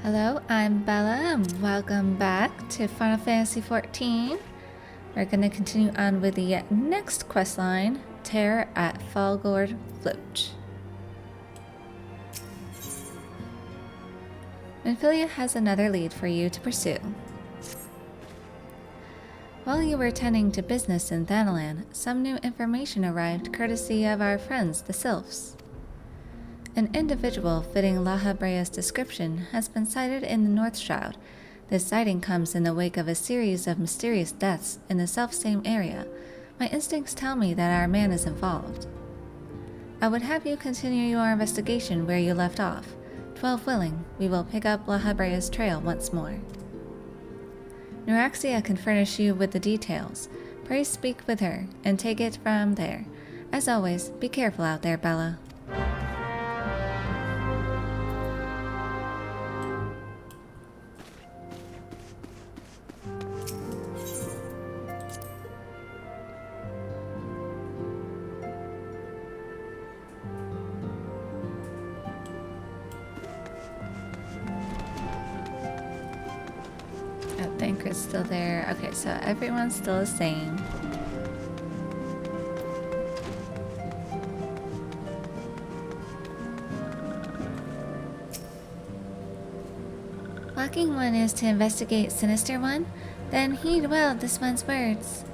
Hello, I'm Bella and welcome back to Final Fantasy XIV. We're going to continue on with the next questline, Terror at Fallgourd Float. Minfilia has another lead for you to pursue. While you were tending to business in Thanalan, some new information arrived courtesy of our friends, the Sylphs. An individual fitting Lahabrea's description has been sighted in the North Shroud. This sighting comes in the wake of a series of mysterious deaths in the self-same area. My instincts tell me that our man is involved. I would have you continue your investigation where you left off. 12 willing, we will pick up Lahabrea's trail once more. Neuraxia can furnish you with the details. Pray speak with her, and take it from there. As always, be careful out there, Bella. Thancred's still there. Okay, so everyone's still the same. Walking One is to investigate Sinister One? Then heed well this one's words.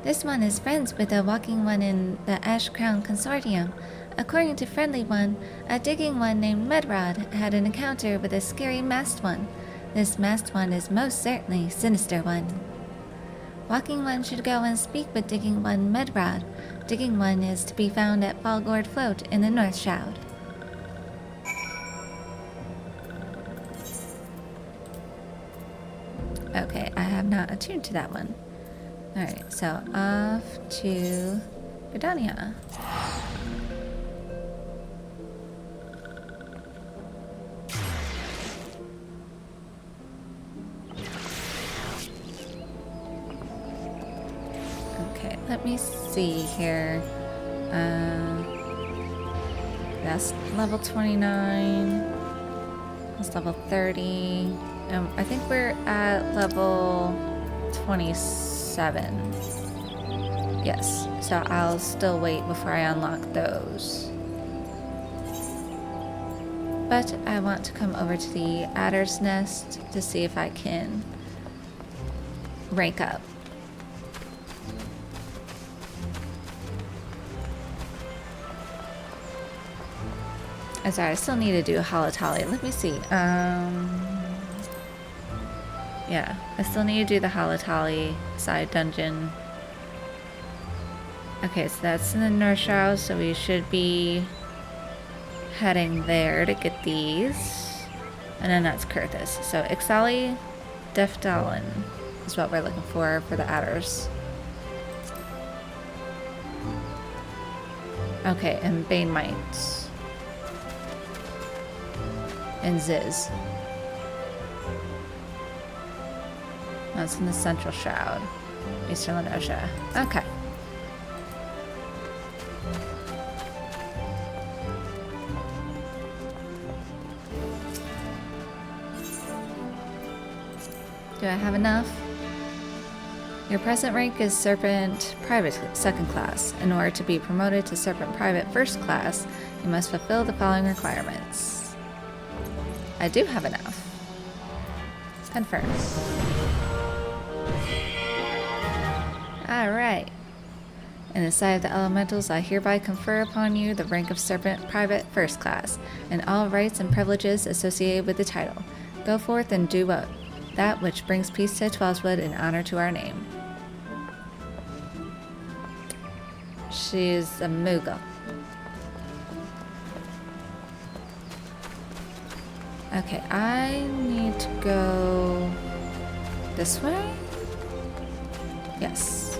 This one is friends with the Walking One in the Ash Crown Consortium. According to Friendly One, a digging one named Medrod had an encounter with a scary masked one. This masked one is most certainly Sinister One. Walking One should go and speak with Digging One Medrod. Digging One is to be found at Fallgourd Float in the North Shroud. Okay, I have not attuned to that one. Alright, so off to Gridania. Let me see here. That's level 29. That's level 30. I think we're at level 27. Yes, so I'll still wait before I unlock those. But I want to come over to the Adder's Nest to see if I can rank up. I'm sorry, I still need to do a Holotally. Let me see. Yeah, I still need to do the Holotally side dungeon. Okay, so that's in the North Shroud, so we should be heading there to get these. And then that's Kurthus. So Ixali, Defdalin is what we're looking for the adders. Okay, and Bane Mites. And Ziz. That's in the Central Shroud. Eastern Lanosha. Okay. Do I have enough? Your present rank is Serpent Private 2nd class. In order to be promoted to Serpent Private 1st class, you must fulfill the following requirements. I do have enough. Confirm. Alright. In the sight of the elementals, I hereby confer upon you the rank of Serpent Private 1st class, and all rights and privileges associated with the title. Go forth and do that which brings peace to Twelveswood and honor to our name. She's a Moogle. Okay, I need to go this way? Yes.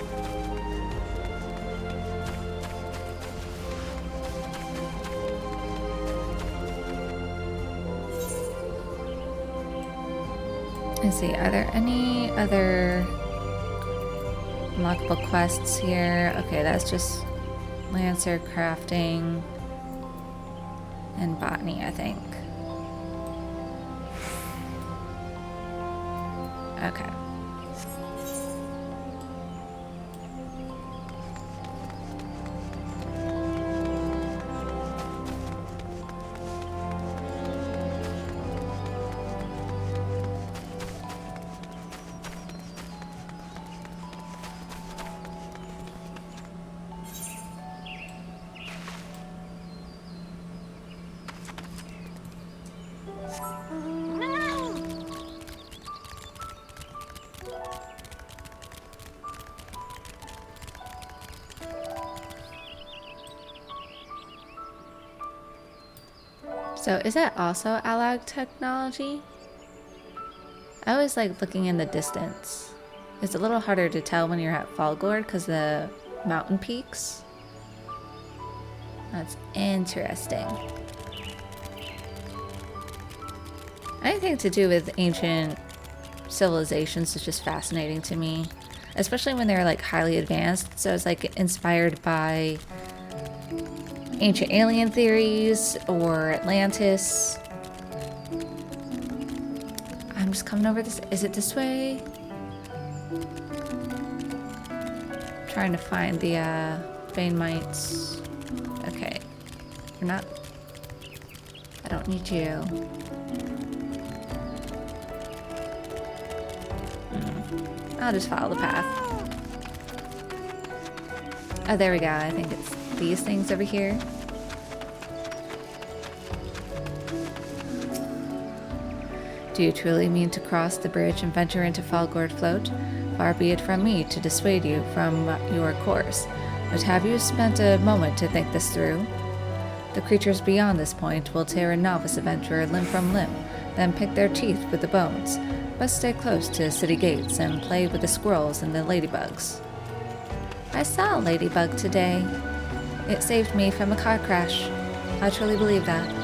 Let's see, are there any other unlockable quests here? Okay, that's just Lancer crafting and botany, I think. Okay. So is that also allag technology? I always like looking in the distance. It's a little harder to tell when you're at Fallgourd because the mountain peaks. That's interesting. Anything to do with ancient civilizations is just fascinating to me, especially when they're like highly advanced. So it's like inspired by ancient alien theories or Atlantis. I'm just coming over this. Is it this way? Trying to find the vein mites. Okay. You're not. I don't need you. I'll just follow the path. Oh, there we go. I think it's these things over here. Do you truly mean to cross the bridge and venture into Fallgourd Float? Far be it from me to dissuade you from your course, but have you spent a moment to think this through? The creatures beyond this point will tear a novice adventurer limb from limb, then pick their teeth with the bones, but stay close to the city gates and play with the squirrels and the ladybugs. I saw a ladybug today. It saved me from a car crash. I truly believe that.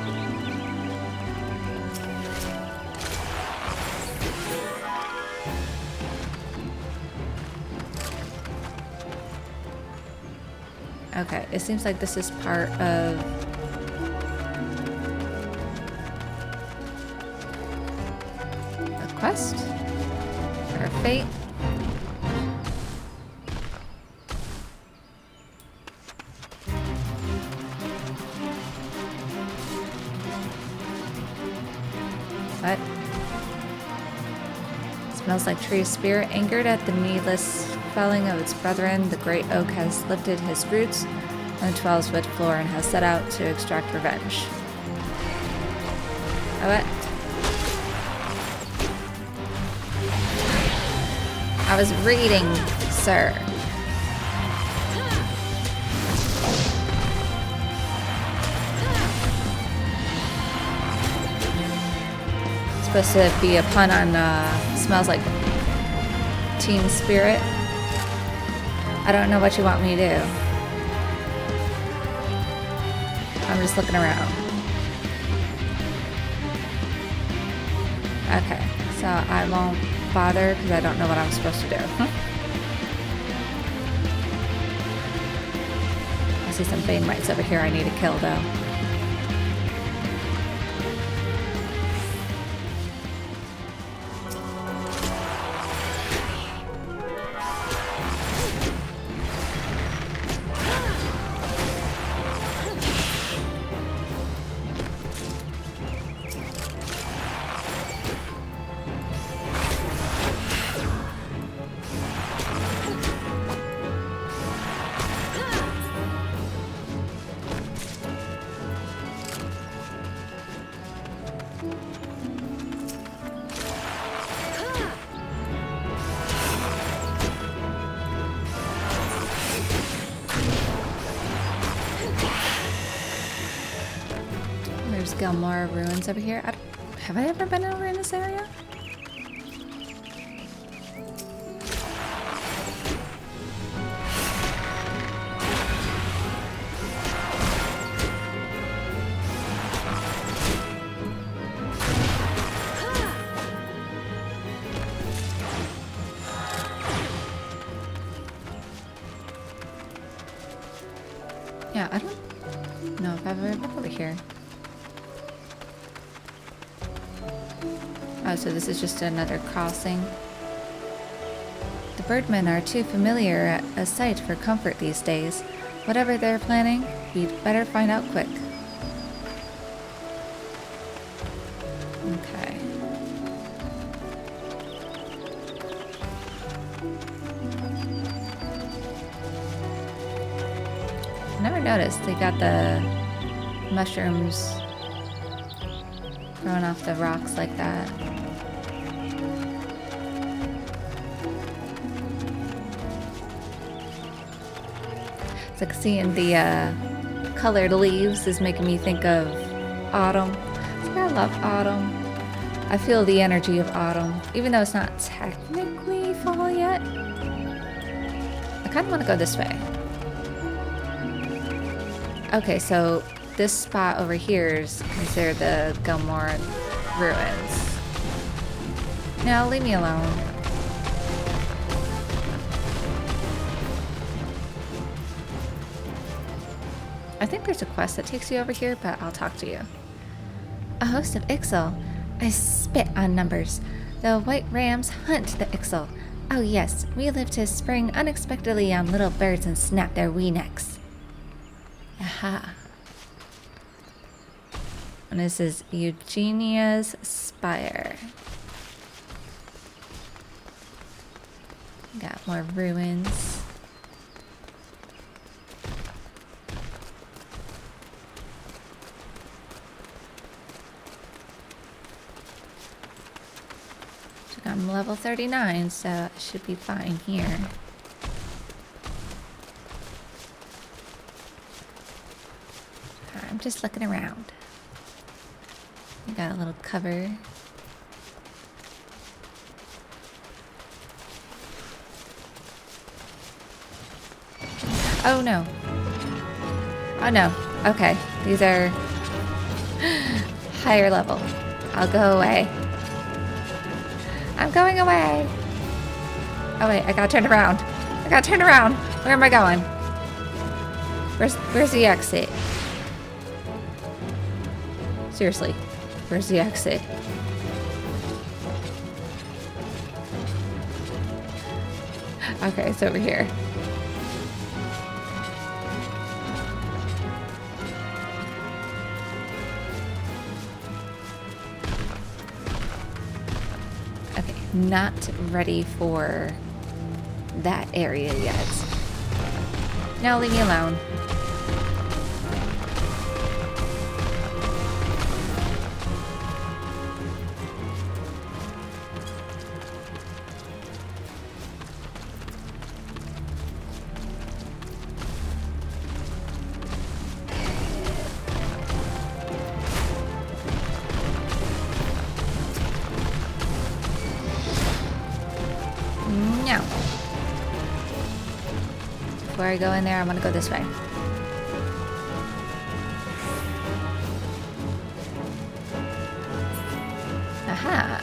Okay, it seems like this is part of a quest or a fate. What? Smells like tree spirit. Angered at the needless felling of its brethren, the great oak has lifted his roots on the 12-foot floor and has set out to extract revenge. Oh, what? I was reading, sir. It's supposed to be a pun on smells like Team Spirit. I don't know what you want me to do. I'm just looking around. Okay, so I won't bother because I don't know what I'm supposed to do. I see some vein mites over here I need to kill though. More ruins over here. Have I ever been over in this area? Yeah, I don't know if I've ever been over here. Oh, so this is just another crossing. The birdmen are too familiar a sight for comfort these days. Whatever they're planning, we'd better find out quick. Okay. I never noticed they got the mushrooms thrown off the rocks like that. It's like seeing the colored leaves is making me think of autumn. I love autumn. I feel the energy of autumn, even though it's not technically fall yet. I kind of want to go this way. Okay, so this spot over here is considered the Gilmore ruins. No, leave me alone. I think there's a quest that takes you over here, but I'll talk to you. A host of Ixal. I spit on numbers. The white rams hunt the Ixal. Oh yes, we live to spring unexpectedly on little birds and snap their wee necks. Aha. And this is Eugenia's Spire. Got more ruins. I'm level 39, so I should be fine here. I'm just looking around. We got a little cover. Oh no. Oh no. Okay. These are higher level. I'll go away. I'm going away. Oh wait, I gotta turn around. I gotta turn around. Where am I going? Where's the exit? Seriously, where's the exit? Okay, it's over here. Okay, not ready for that area yet. Now leave me alone. No. Before I go in there, I'm gonna go this way. Aha.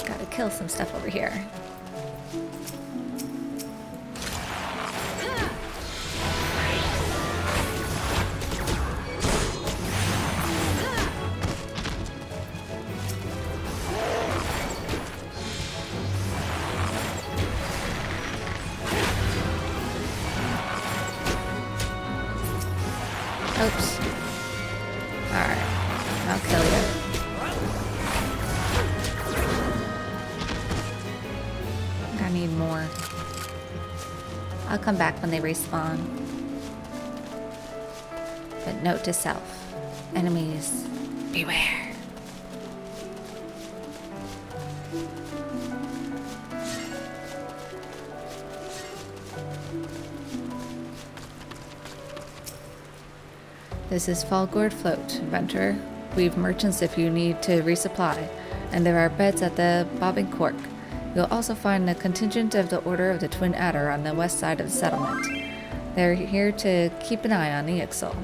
Gotta kill some stuff over here. Oops. Alright. I'll kill you. I think I need more. I'll come back when they respawn. But note to self. Enemies, beware. This is Fallgourd Float, adventurer. We've merchants if you need to resupply, and there are beds at the Bobbing Cork. You'll also find a contingent of the Order of the Twin Adder on the west side of the settlement. They're here to keep an eye on the Ixal.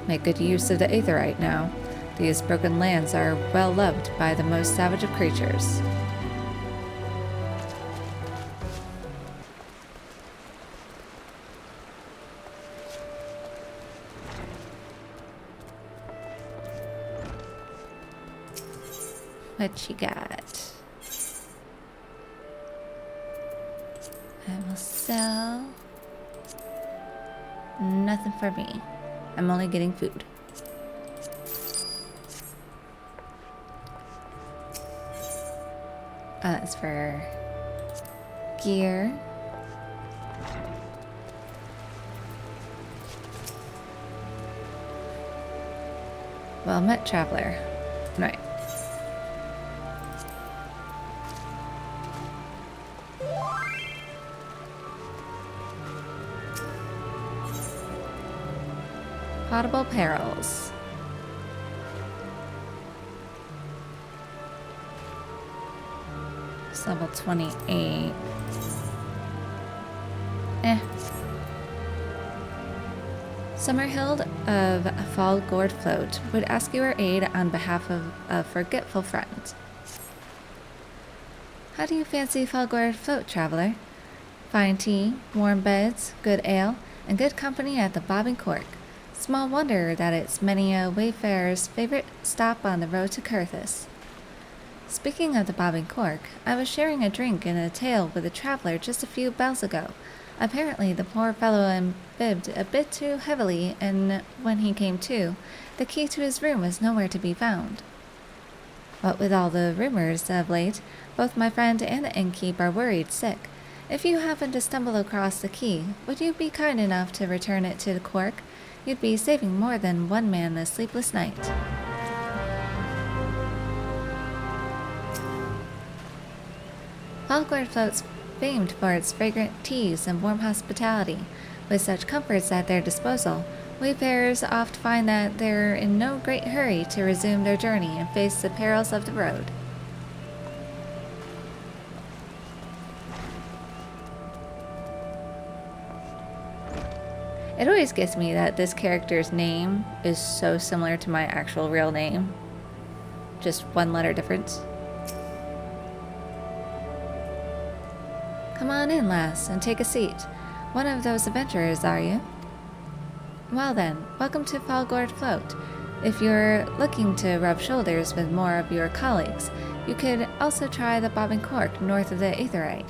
Make good use of the Aetherite now. These broken lands are well loved by the most savage of creatures. What you got? I will sell. Nothing for me. I'm only getting food. That's for gear. Well met, traveler. Right. Potable perils. It's level 28. Summerhild of Fallgourd Float would ask your aid on behalf of a forgetful friend. How do you fancy Fallgourd Float, traveler? Fine tea, warm beds, good ale, and good company at the Bobbing Cork. Small wonder that it's many a wayfarer's favorite stop on the road to Curthis. Speaking of the Bobbing Cork, I was sharing a drink and a tale with a traveler just a few bells ago. Apparently, the poor fellow imbibed a bit too heavily, and when he came to, the key to his room was nowhere to be found. What with all the rumors of late, both my friend and the innkeep are worried sick. If you happen to stumble across the key, would you be kind enough to return it to the Cork? You'd be saving more than one man a sleepless night. Fallgourd Float's famed for its fragrant teas and warm hospitality. With such comforts at their disposal, wayfarers oft find that they're in no great hurry to resume their journey and face the perils of the road. It always gets me that this character's name is so similar to my actual real name. Just one letter difference. Come on in, lass, and take a seat. One of those adventurers, are you? Well then, welcome to Fallgourd Float. If you're looking to rub shoulders with more of your colleagues, you could also try the Bobbing Cork north of the Aetherite.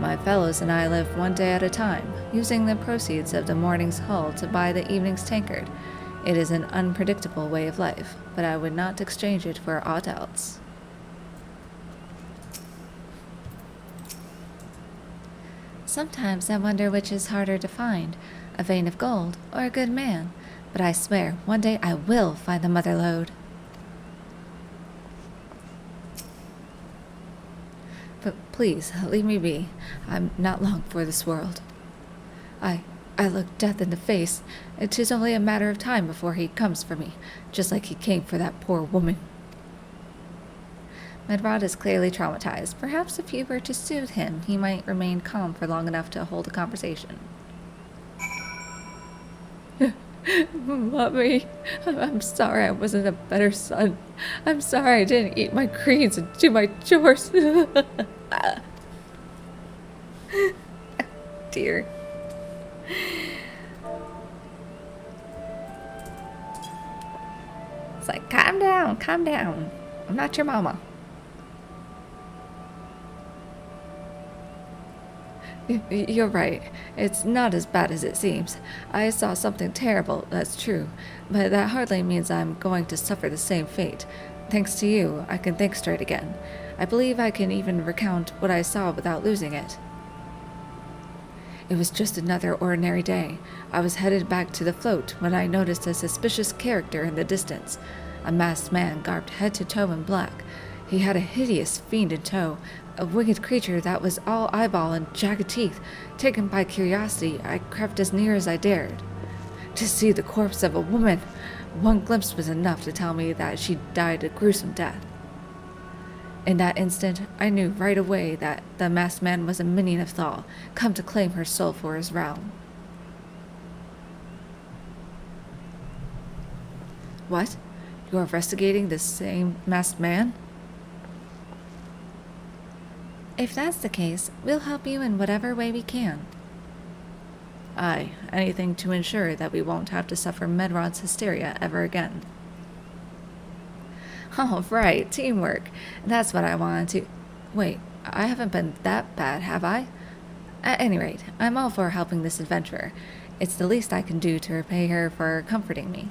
My fellows and I live one day at a time, using the proceeds of the morning's hull to buy the evening's tankard. It is an unpredictable way of life, but I would not exchange it for aught else. Sometimes I wonder which is harder to find, a vein of gold or a good man, but I swear one day I will find the mother lode. But please, leave me be. I'm not long for this world. I look death in the face. It is only a matter of time before he comes for me, just like he came for that poor woman. Medrod is clearly traumatized. Perhaps if you were to soothe him, he might remain calm for long enough to hold a conversation. Mommy, I'm sorry I wasn't a better son. I'm sorry I didn't eat my greens and do my chores. Dear. It's like, calm down, calm down. I'm not your mama. You're right. It's not as bad as it seems. I saw something terrible, that's true, but that hardly means I'm going to suffer the same fate. Thanks to you, I can think straight again. I believe I can even recount what I saw without losing it. It was just another ordinary day. I was headed back to the float when I noticed a suspicious character in the distance. A masked man garbed head to toe in black. He had a hideous fiend in tow, a winged creature that was all eyeball and jagged teeth. Taken by curiosity, I crept as near as I dared. To see the corpse of a woman! One glimpse was enough to tell me that she died a gruesome death. In that instant, I knew right away that the masked man was a minion of Thal, come to claim her soul for his realm. What? You are investigating the same masked man? If that's the case, we'll help you in whatever way we can. Aye, anything to ensure that we won't have to suffer Medrod's hysteria ever again. Oh, right, teamwork. That's what I wanted to... Wait, I haven't been that bad, have I? At any rate, I'm all for helping this adventurer. It's the least I can do to repay her for comforting me.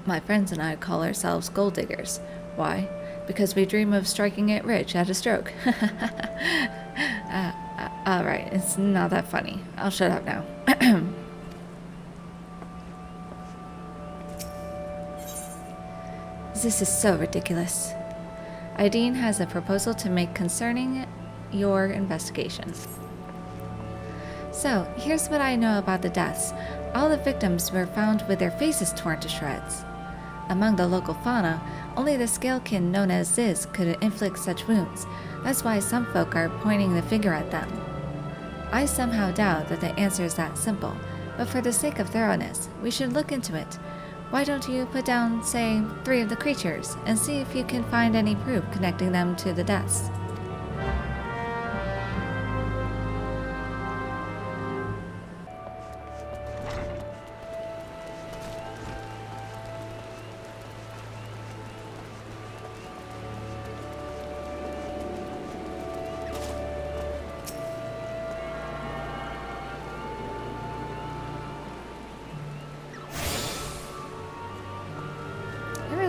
My friends and I call ourselves gold diggers. Why? Because we dream of striking it rich at a stroke. Alright, it's not that funny. I'll shut up now. This is so ridiculous. Ideen has a proposal to make concerning your investigation. So, here's what I know about the deaths. All the victims were found with their faces torn to shreds. Among the local fauna, only the scalekin known as Ziz could inflict such wounds. That's why some folk are pointing the finger at them. I somehow doubt that the answer is that simple, but for the sake of thoroughness, we should look into it. Why don't you put down, say, 3 of the creatures, and see if you can find any proof connecting them to the deaths?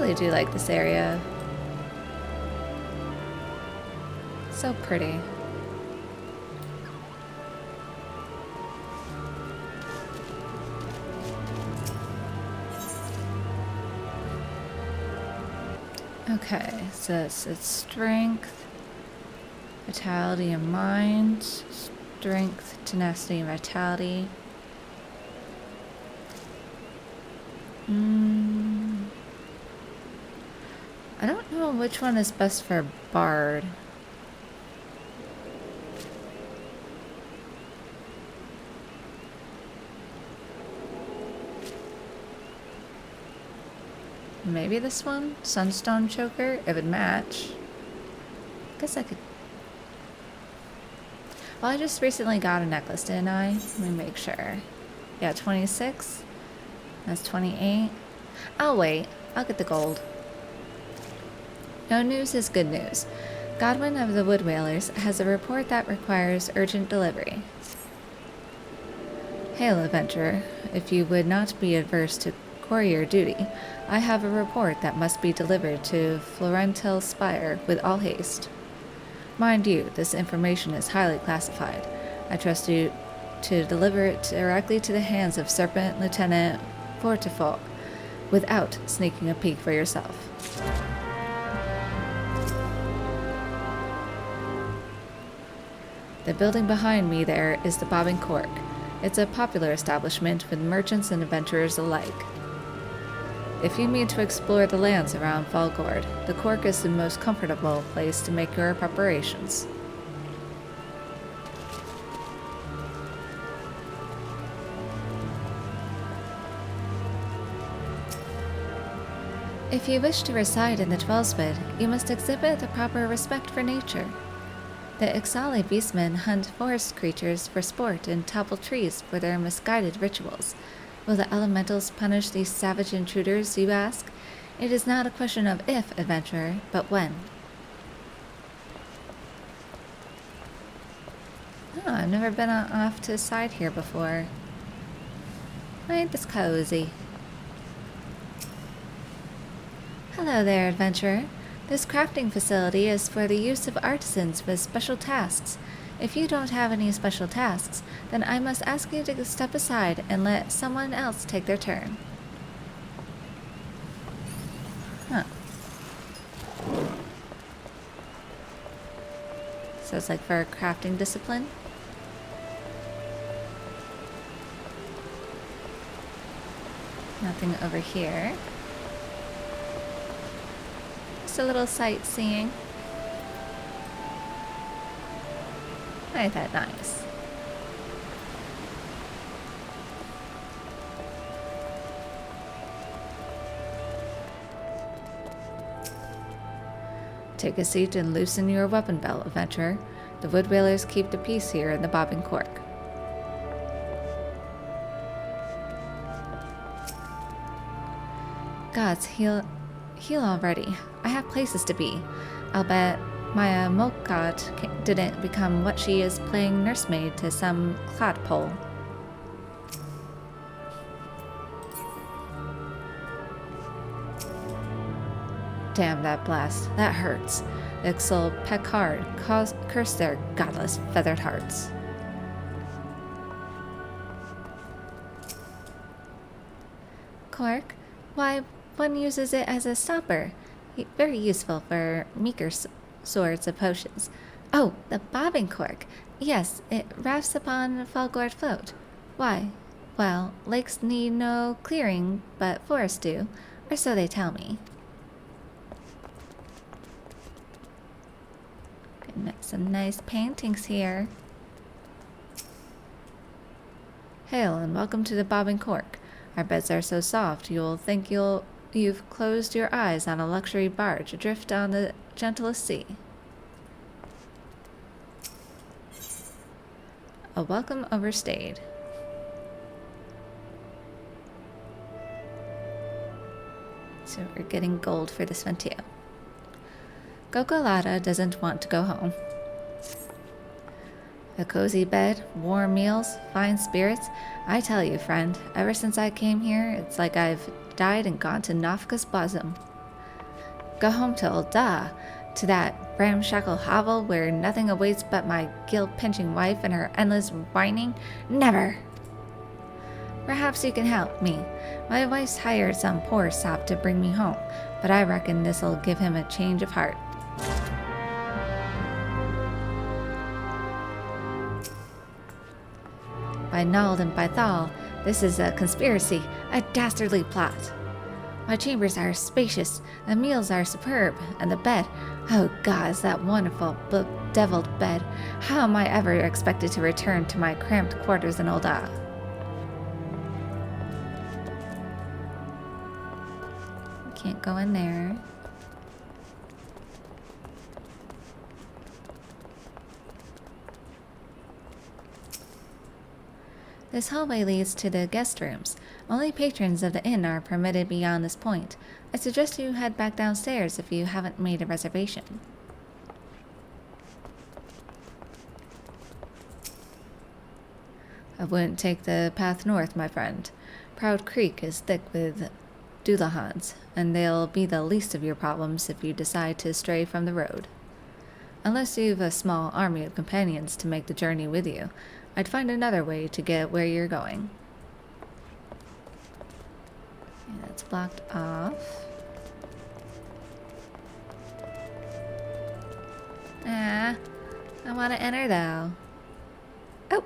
I do like this area. So pretty. Okay, so it's strength, vitality, and mind. Strength, tenacity, and vitality. I don't know which one is best for Bard. Maybe this one? Sunstone Choker? It would match. Guess I could... Well, I just recently got a necklace, didn't I? Let me make sure. Yeah, 26. That's 28. I'll wait. I'll get the gold. No news is good news. Godwin of the Wood Whalers has a report that requires urgent delivery. Hail, adventurer. If you would not be adverse to courier duty, I have a report that must be delivered to Florentil Spire with all haste. Mind you, this information is highly classified. I trust you to deliver it directly to the hands of Serpent Lieutenant Fortifolk, without sneaking a peek for yourself. The building behind me there is the Bobbing Cork. It's a popular establishment with merchants and adventurers alike. If you mean to explore the lands around Fallgourd, the Cork is the most comfortable place to make your preparations. If you wish to reside in the Twelveswood, you must exhibit the proper respect for nature. The Ixali beastmen hunt forest creatures for sport and topple trees for their misguided rituals. Will the elementals punish these savage intruders, you ask? It is not a question of if, adventurer, but when. Oh, I've never been off to the side here before. Ain't this cozy? Hello there, adventurer. This crafting facility is for the use of artisans with special tasks. If you don't have any special tasks, then I must ask you to step aside and let someone else take their turn. Huh. So it's like for a crafting discipline? Nothing over here. Just a little sightseeing. Ain't that nice? Take a seat and loosen your weapon belt, adventurer. The wood whalers keep the peace here in the Bobbing Cork. Gods, heal already. I have places to be. I'll bet Maya Mokot didn't become what she is playing nursemaid to some clodpole. Damn that blast. That hurts. The Ixal peck hard. Curse their godless feathered hearts. Cork? Why, one uses it as a stopper. Very useful for meeker sorts of potions. Oh, the bobbing cork. Yes, it rafts upon Fallgourd float. Why? Well, lakes need no clearing, but forests do, or so they tell me. Some nice paintings here. Hail and welcome to the Bobbing Cork. Our beds are so soft you'll think you've closed your eyes on a luxury barge adrift on the gentlest sea. A welcome overstayed. So we're getting gold for this one too. Gokolada doesn't want to go home. A cozy bed, warm meals, fine spirits. I tell you, friend, ever since I came here, it's like I've died and gone to Nafka's bosom. Go home to Ul'dah, to that ramshackle hovel where nothing awaits but my guilt-pinching wife and her endless whining? Never! Perhaps you can help me. My wife's hired some poor sop to bring me home, but I reckon this'll give him a change of heart. By Nald and by Thal, this is a conspiracy, a dastardly plot. My chambers are spacious, the meals are superb, and the bed, oh gods, that wonderful bedeviled bed. How am I ever expected to return to my cramped quarters in Ul'dah? Can't go in there. This hallway leads to the guest rooms. Only patrons of the inn are permitted beyond this point. I suggest you head back downstairs if you haven't made a reservation. I wouldn't take the path north, my friend. Proud Creek is thick with Dullahans, and they'll be the least of your problems if you decide to stray from the road. Unless you've a small army of companions to make the journey with you, I'd find another way to get where you're going. Okay, that's blocked off. I want to enter though.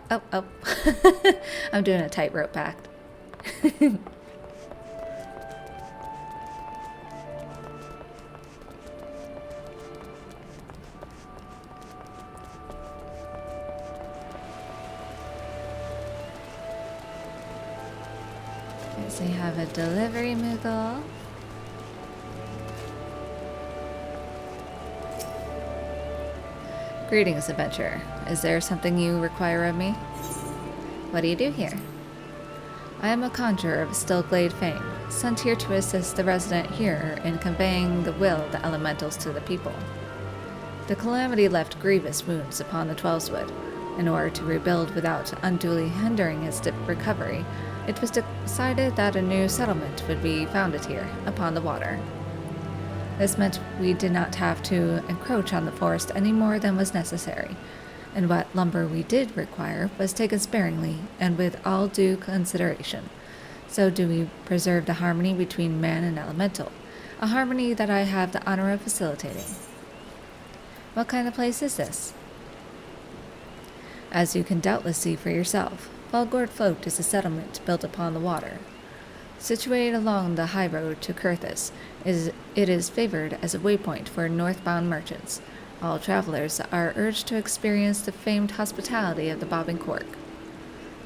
Oh. I'm doing a tightrope act. So you have a delivery Moogle. Greetings, adventurer. Is there something you require of me? What do you do here? I am a conjurer of Stillglade fame, sent here to assist the resident here in conveying the will of the elementals to the people. The calamity left grievous wounds upon the Twelveswood. In order to rebuild without unduly hindering its recovery, it was decided that a new settlement would be founded here, upon the water. This meant we did not have to encroach on the forest any more than was necessary, and what lumber we did require was taken sparingly and with all due consideration. So do we preserve the harmony between man and elemental, a harmony that I have the honor of facilitating. What kind of place is this? As you can doubtless see for yourself, Fallgourd Float is a settlement built upon the water. Situated along the high road to Kurthis, it is favored as a waypoint for northbound merchants. All travelers are urged to experience the famed hospitality of the Bobbing Cork.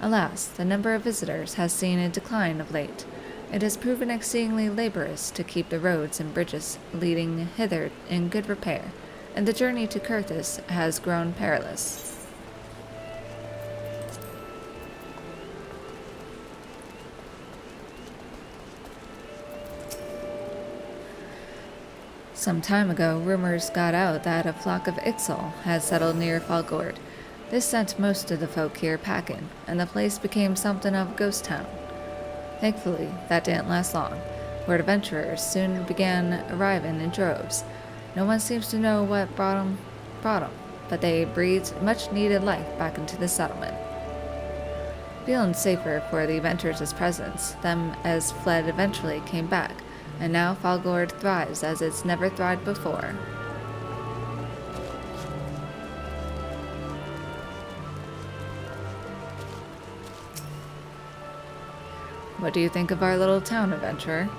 Alas, the number of visitors has seen a decline of late. It has proven exceedingly laborious to keep the roads and bridges leading hither in good repair, and the journey to Kurthis has grown perilous. Some time ago, rumors got out that a flock of Ixal had settled near Fallgourd. This sent most of the folk here packing, and the place became something of a ghost town. Thankfully, that didn't last long, for adventurers soon began arriving in droves. No one seems to know what brought 'em, but they breathed much-needed life back into the settlement. Feeling safer for the adventurers' presence, them as fled eventually came back, and now Fallgourd thrives as it's never thrived before. What do you think of our little town, adventurer?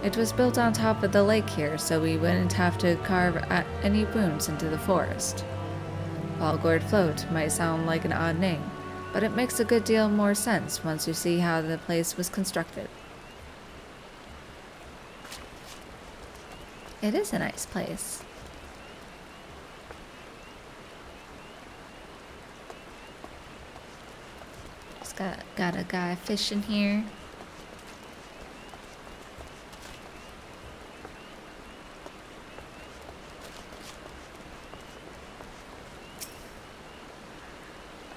It was built on top of the lake here, so we wouldn't have to carve any wounds into the forest. Fallgourd Float might sound like an odd name, but it makes a good deal more sense once you see how the place was constructed. It is a nice place. Just got a guy fishing here.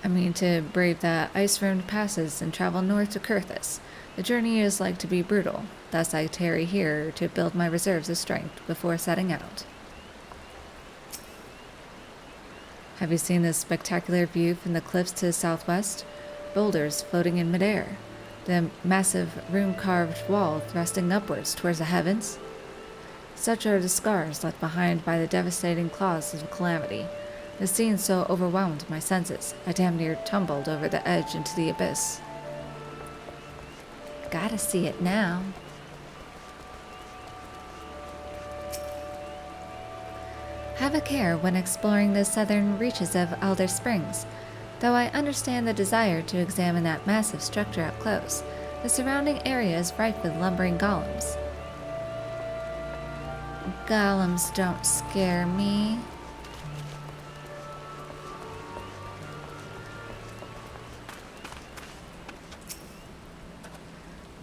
I mean to brave the ice-rimmed passes and travel north to Kurthis. The journey is like to be brutal, thus I tarry here to build my reserves of strength before setting out. Have you seen this spectacular view from the cliffs to the southwest? Boulders floating in midair, the massive rune-carved wall thrusting upwards towards the heavens? Such are the scars left behind by the devastating claws of calamity. The scene so overwhelmed my senses, I damn near tumbled over the edge into the abyss. Gotta see it now. Have a care when exploring the southern reaches of Alder Springs. Though I understand the desire to examine that massive structure up close, the surrounding area is rife with lumbering golems. Golems don't scare me.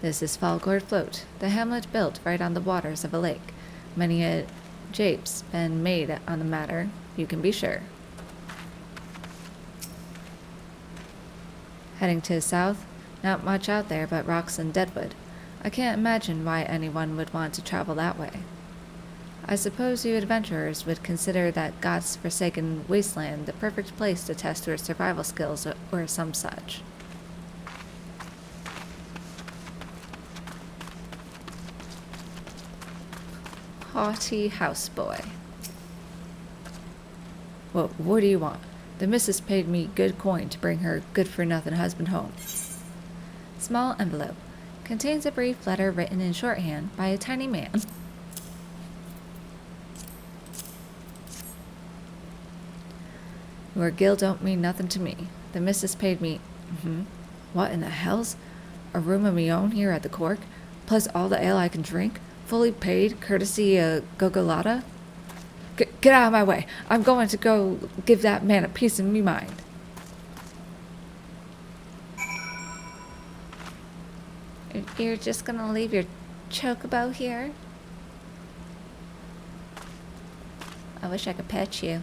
This is Fallgourd Float, the hamlet built right on the waters of a lake. Many a jape's been made on the matter, you can be sure. Heading to the south, not much out there but rocks and deadwood. I can't imagine why anyone would want to travel that way. I suppose you adventurers would consider that God's forsaken wasteland the perfect place to test your survival skills or some such. Haughty houseboy. Well, what do you want? The missus paid me good coin to bring her good-for-nothing husband home. Small envelope. Contains a brief letter written in shorthand by a tiny man. Your guilt don't mean nothing to me. The missus paid me... What in the hell's? A room of me own here at the Cork, plus all the ale I can drink? Fully paid, courtesy of Gogolata? Get out of my way. I'm going to go give that man a piece of me mind. You're just gonna leave your chocobo here? I wish I could pet you.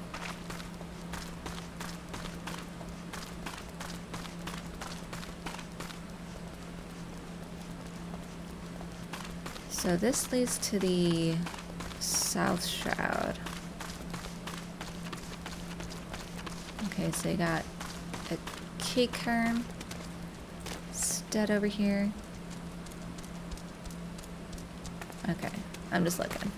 So this leads to the South Shroud. Okay, so you got a key cairn stud over here. Okay, I'm just looking.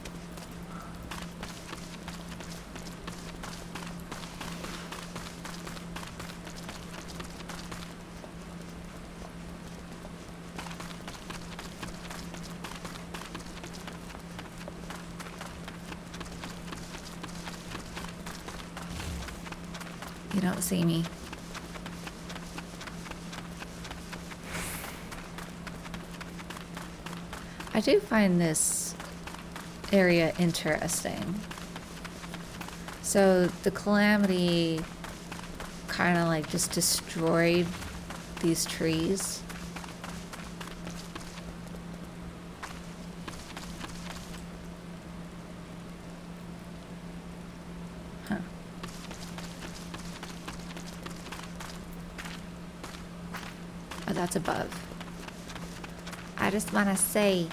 You don't see me. I do find this area interesting. So the calamity kind of like just destroyed these trees. Huh. Oh, that's above. I just want to say,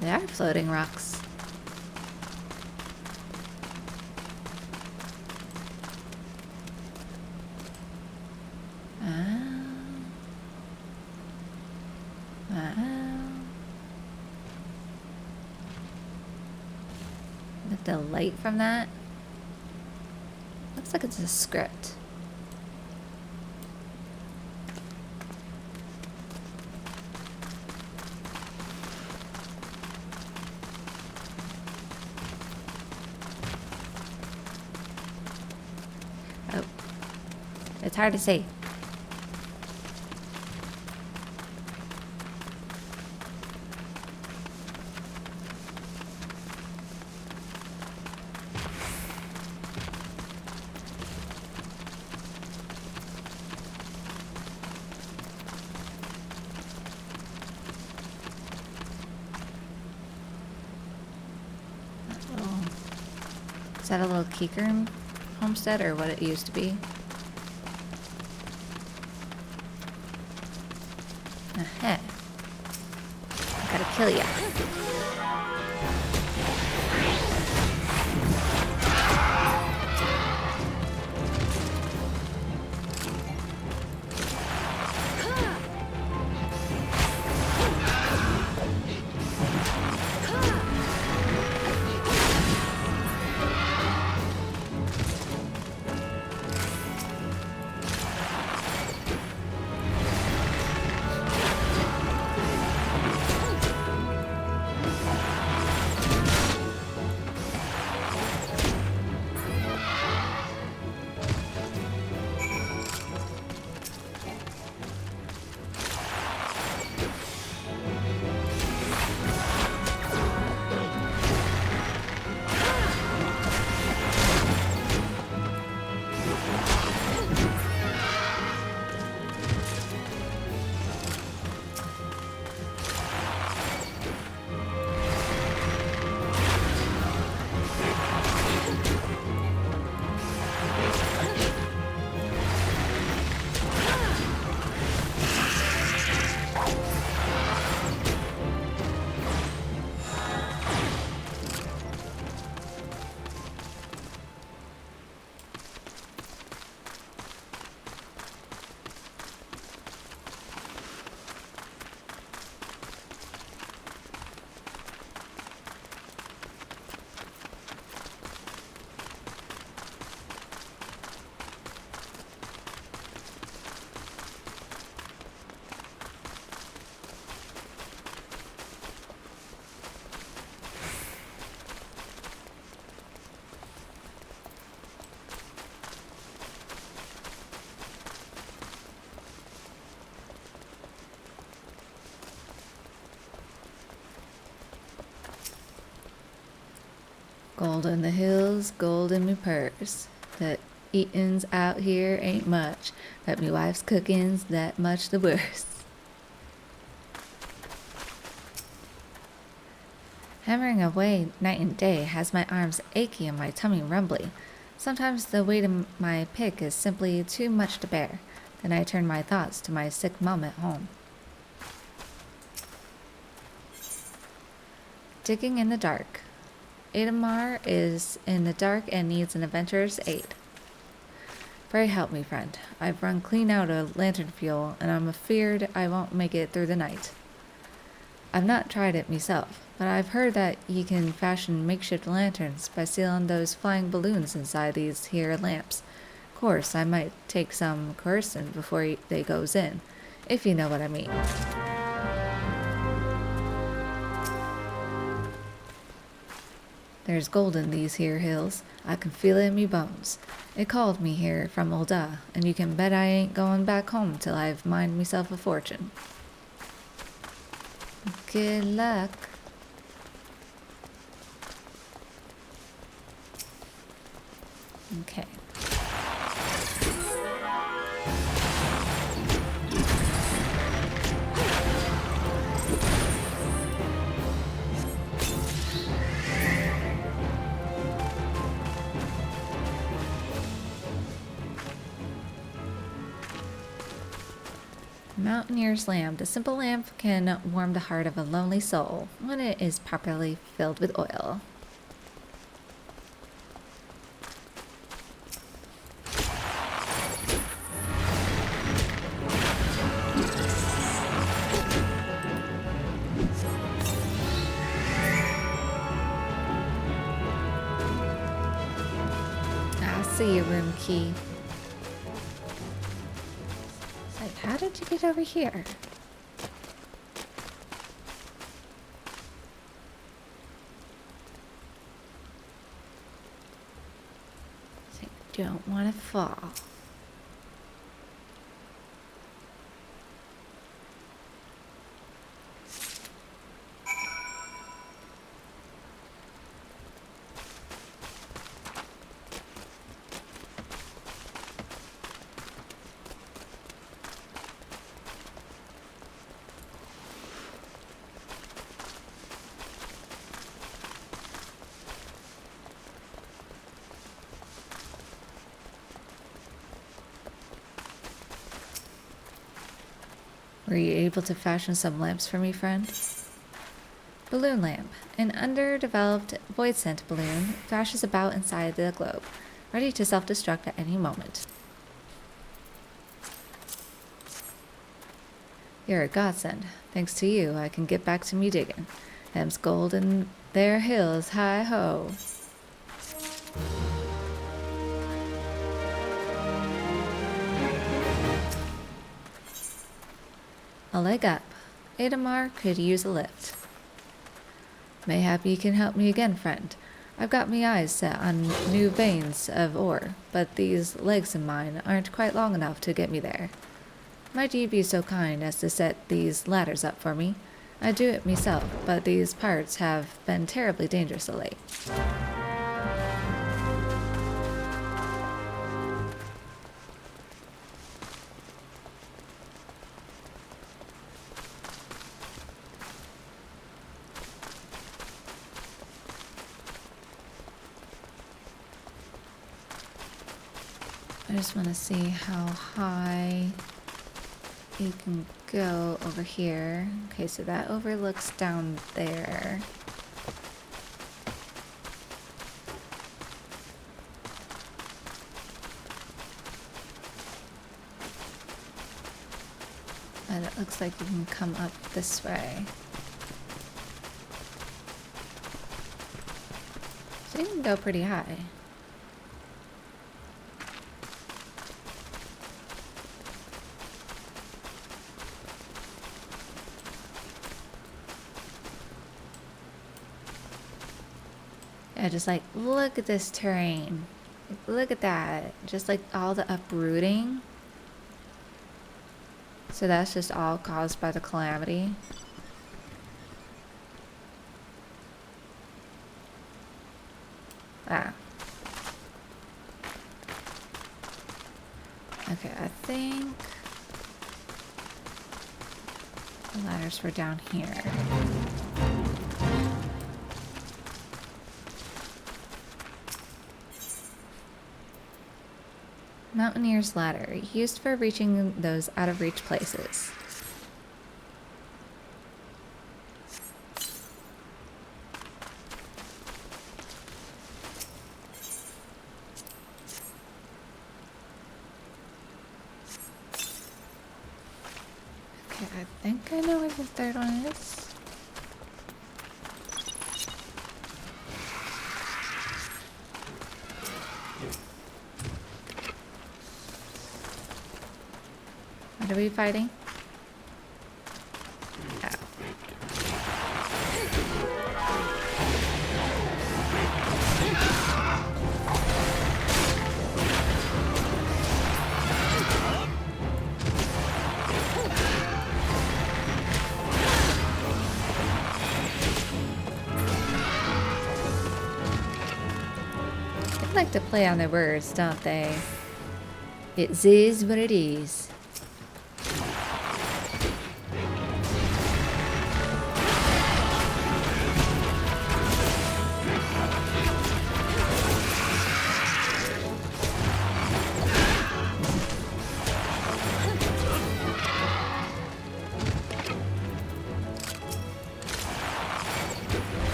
they are floating rocks. The light from that looks like it's a script. Oh, it's hard to see. Is that a little Keekern homestead, or what it used to be? Aha. I gotta kill ya. Gold in the hills, gold in me purse. The eatin's out here ain't much, but me wife's cookin's that much the worse. Hammering away night and day has my arms achy and my tummy rumbly. Sometimes the weight of my pick is simply too much to bear. Then I turn my thoughts to my sick mum at home. Digging in the dark. Adamar is in the dark and needs an adventurer's aid. Pray help me, friend. I've run clean out of lantern fuel, and I'm afeared I won't make it through the night. I've not tried it myself, but I've heard that ye can fashion makeshift lanterns by sealing those flying balloons inside these here lamps. Course, I might take some coercin before they goes in, if you know what I mean. There's gold in these here hills. I can feel it in me bones. It called me here from Ulda, and you can bet I ain't going back home till I've mined myself a fortune. Good luck. Okay. Mountaineer's lamp. The simple lamp can warm the heart of a lonely soul when it is properly filled with oil. I see your room key. How did you get over here? I don't want to fall. Were you able to fashion some lamps for me, friend? Balloon lamp. An underdeveloped void scent balloon flashes about inside the globe, ready to self-destruct at any moment. You're a godsend. Thanks to you, I can get back to me digging. Them's gold in their hills, hi-ho. A leg up. Adamar could use a lift. Mayhap you can help me again, friend. I've got me eyes set on new veins of ore, but these legs of mine aren't quite long enough to get me there. Might you be so kind as to set these ladders up for me? I do it myself, but these parts have been terribly dangerous of late. I just want to see how high you can go over here. Okay, so that overlooks down there. And it looks like you can come up this way. So you can go pretty high. Yeah, just like, look at this terrain. Like, look at that. Just like all the uprooting. So that's just all caused by the calamity. Ah. Okay, I think the ladders were down here. Mountaineer's ladder, used for reaching those out-of-reach places. Okay, I think I know where the third one is. What are we fighting? Oh. like to play on their words, don't they? It is what it is.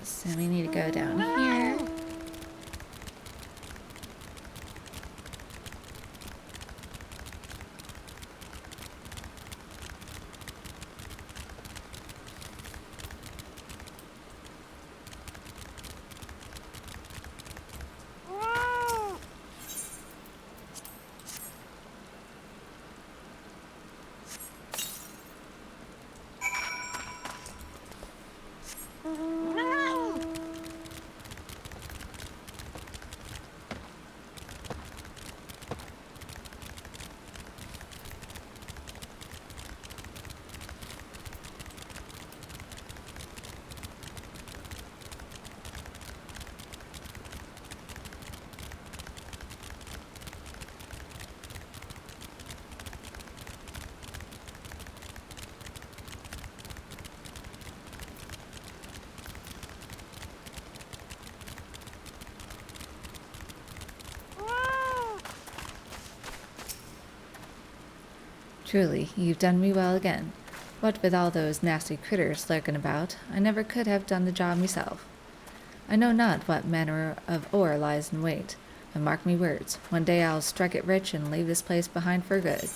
So we need to go down here. Truly, you've done me well again. What with all those nasty critters lurking about, I never could have done the job myself. I know not what manner of ore lies in wait, but mark me words, one day I'll strike it rich and leave this place behind for good.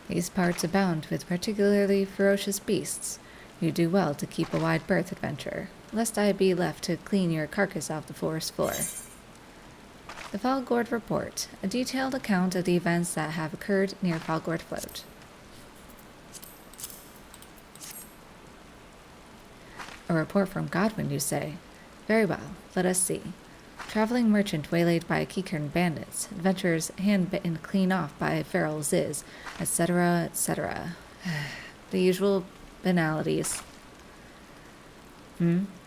These parts abound with particularly ferocious beasts. You do well to keep a wide berth, adventurer, lest I be left to clean your carcass off the forest floor. The Fallgourd Report, a detailed account of the events that have occurred near Fallgourd Float. A report from Godwin, you say? Very well, let us see. Traveling merchant waylaid by Kikern bandits, adventurers hand-bitten clean off by feral Ziz, etc., etc. The usual banalities.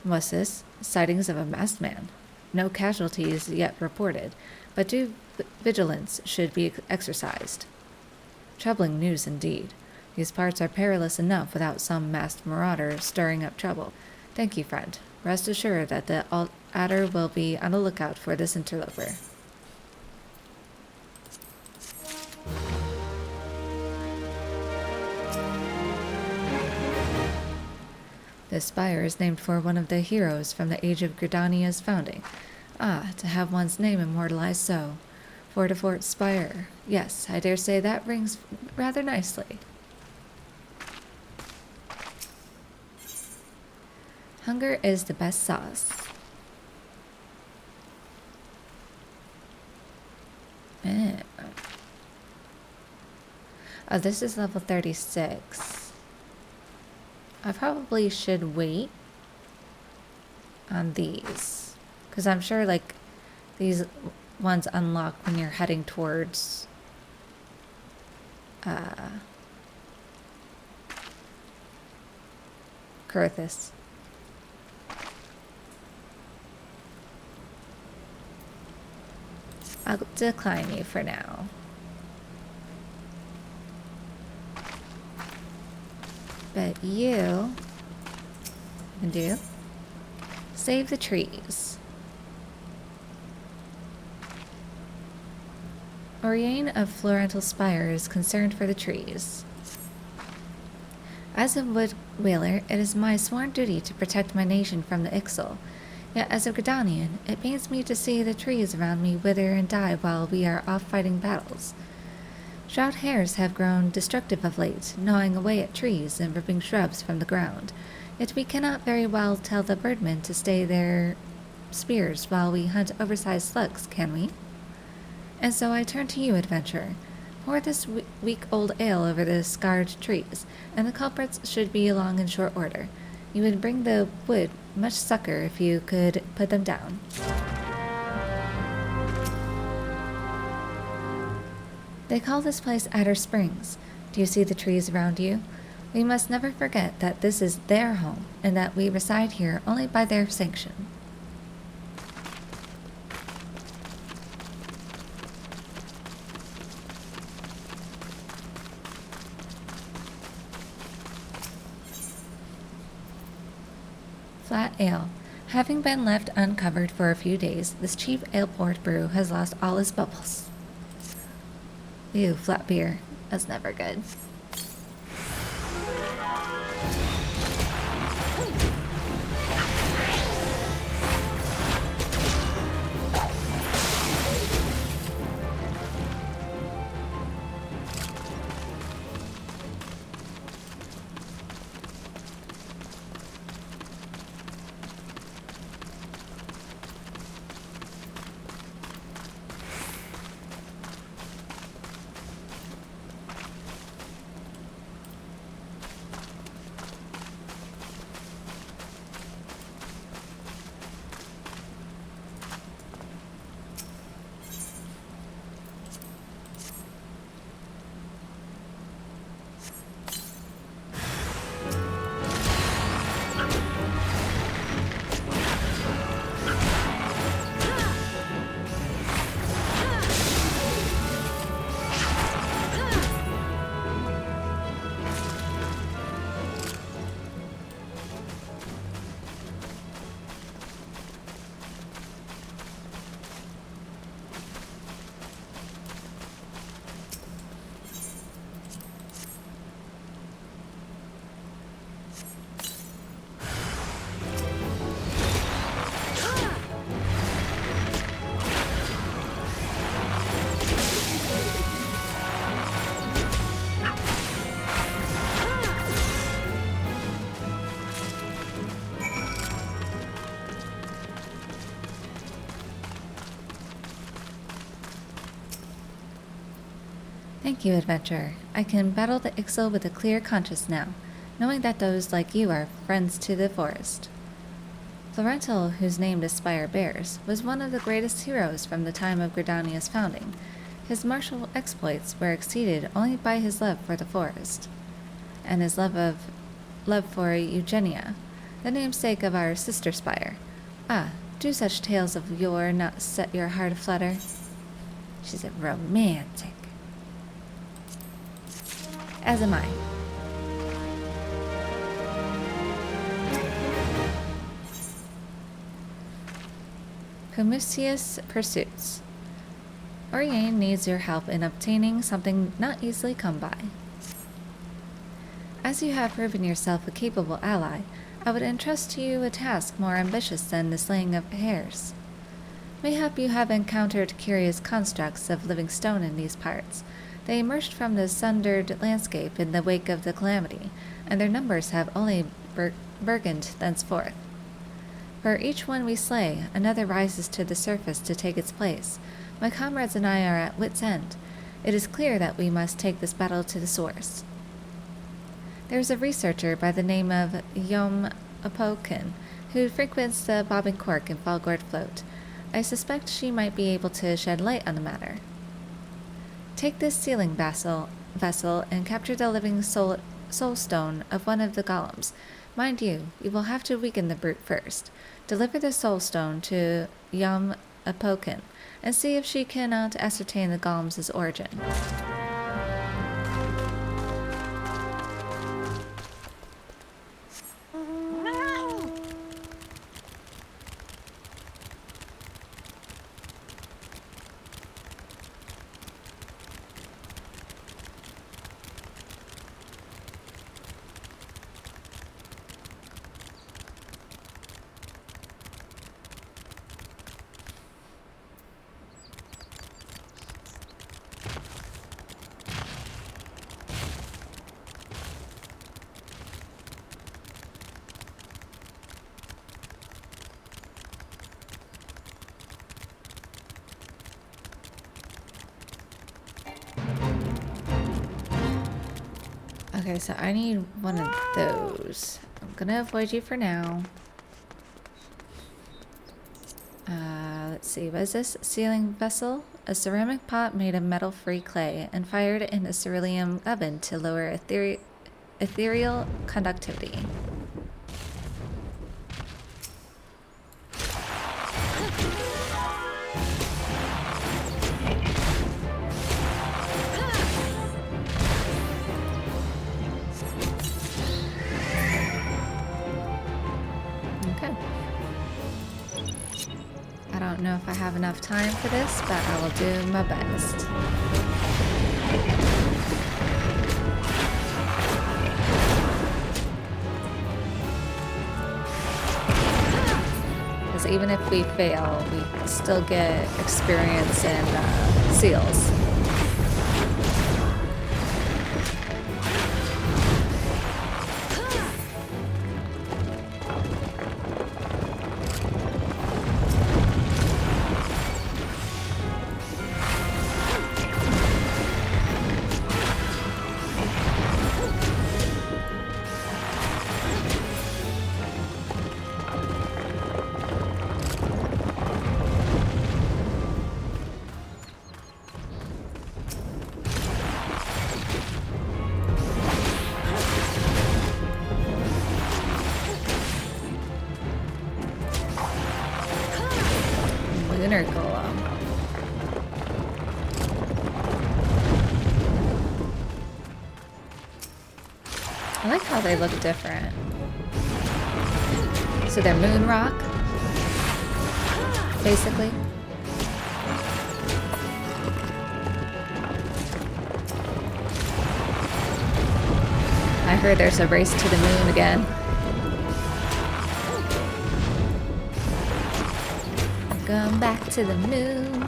What's this? Sightings of a masked man. No casualties yet reported, but due vigilance should be exercised. Troubling news indeed. These parts are perilous enough without some masked marauder stirring up trouble. Thank you, friend. Rest assured that the Adder will be on the lookout for this interloper. This spire is named for one of the heroes from the age of Gridania's founding. Ah, to have one's name immortalized so. Fort Spire. Yes, I dare say that rings rather nicely. Hunger is the best sauce. Oh, this is level 36. I probably should wait on these, because I'm sure like these ones unlock when you're heading towards Kurthus. I'll decline you for now. But you can do save the trees. Oriane of Florental Spire is concerned for the trees. As a wood whaler, it is my sworn duty to protect my nation from the Ixal. Yet as a Gridanian, it pains me to see the trees around me wither and die while we are off fighting battles. Shroud hares have grown destructive of late, gnawing away at trees and ripping shrubs from the ground. Yet we cannot very well tell the birdmen to stay their spears while we hunt oversized slugs, can we? And so I turn to you, adventurer. Pour this week-old ale over the scarred trees, and the culprits should be along in short order. You would bring the wood much succor if you could put them down. They call this place Adder Springs. Do you see the trees around you? We must never forget that this is their home, and that we reside here only by their sanction. Flat ale. Having been left uncovered for a few days, this cheap ale-port brew has lost all its bubbles. Ew, flat beer. That's never good. Thank you, adventurer. I can battle the Ixal with a clear conscience now, knowing that those like you are friends to the forest. Florental, whose name this spire bears, was one of the greatest heroes from the time of Gridania's founding. His martial exploits were exceeded only by his love for the forest, and his love for Eugenia, the namesake of our sister spire. Ah, do such tales of yore not set your heart aflutter? She's a romantic. As am I. Promiscuous Pursuits. Oriane needs your help in obtaining something not easily come by. As you have proven yourself a capable ally, I would entrust to you a task more ambitious than the slaying of hares. Mayhap you have encountered curious constructs of living stone in these parts. They emerged from the sundered landscape in the wake of the calamity, and their numbers have only burgeoned thenceforth. For each one we slay, another rises to the surface to take its place. My comrades and I are at wit's end. It is clear that we must take this battle to the source. There is a researcher by the name of Haukke who frequents the Bob and Cork and Fallgourd float. I suspect she might be able to shed light on the matter. Take this sealing vessel and capture the living soul stone of one of the golems. Mind you will have to weaken the brute first. Deliver the soul stone to Haukke and see if she cannot ascertain the golem's origin. Okay, so I need one of those. I'm gonna avoid you for now. Let's see, what is this? Sealing vessel? A ceramic pot made of metal-free clay and fired in a cerulean oven to lower ethereal conductivity. I don't know if I have enough time for this, but I will do my best. Because even if we fail, we still get experience in seals. Lunar golem. I like how they look different. So they're moon rock, basically. I heard there's a race to the moon again. Going back to the moon.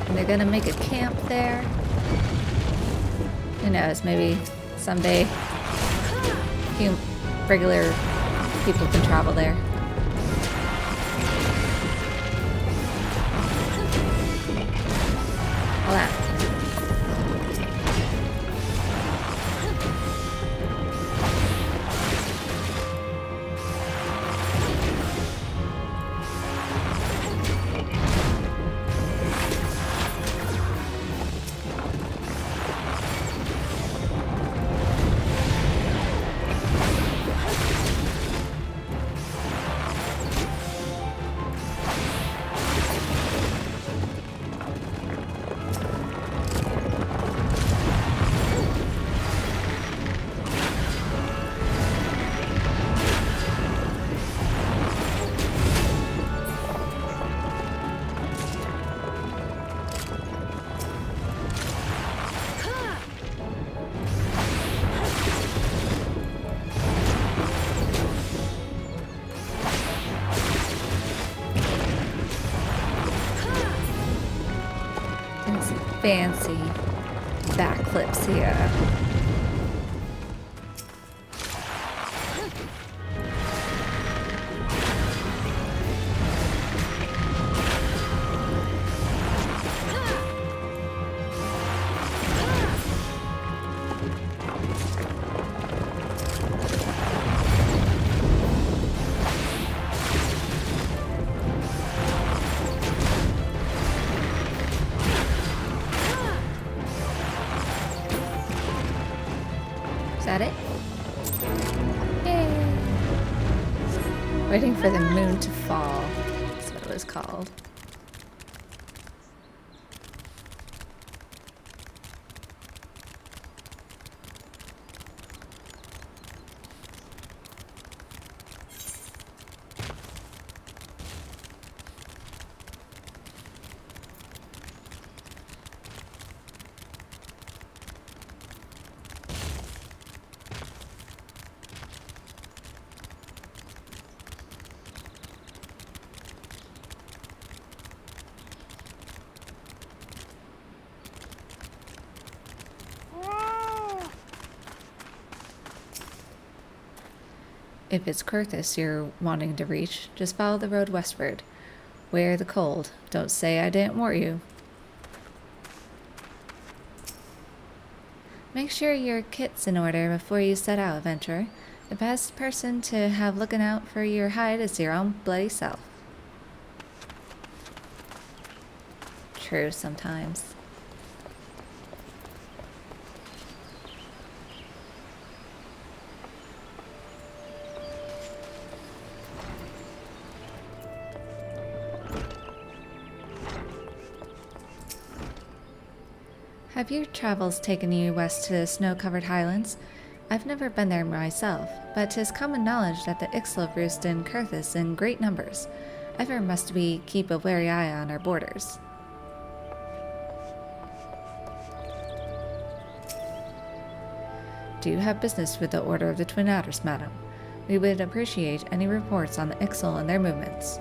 And they're gonna make a camp there. Who knows, maybe someday regular people can travel there. Hold on. fancy backflips here. Is that it? Yay! Waiting for the moon to fall. That's what it was called. If it's Kurthus you're wanting to reach, just follow the road westward. Wear the cold. Don't say I didn't warn you. Make sure your kit's in order before you set out, adventurer. The best person to have looking out for your hide is your own bloody self. True sometimes. Have your travels taken you west to the snow-covered highlands? I've never been there myself, but 'tis common knowledge that the Ixtla roost in Kurthus in great numbers. Ever must we keep a wary eye on our borders. Do you have business with the Order of the Twin Adders, madam? We would appreciate any reports on the Ixtla and their movements.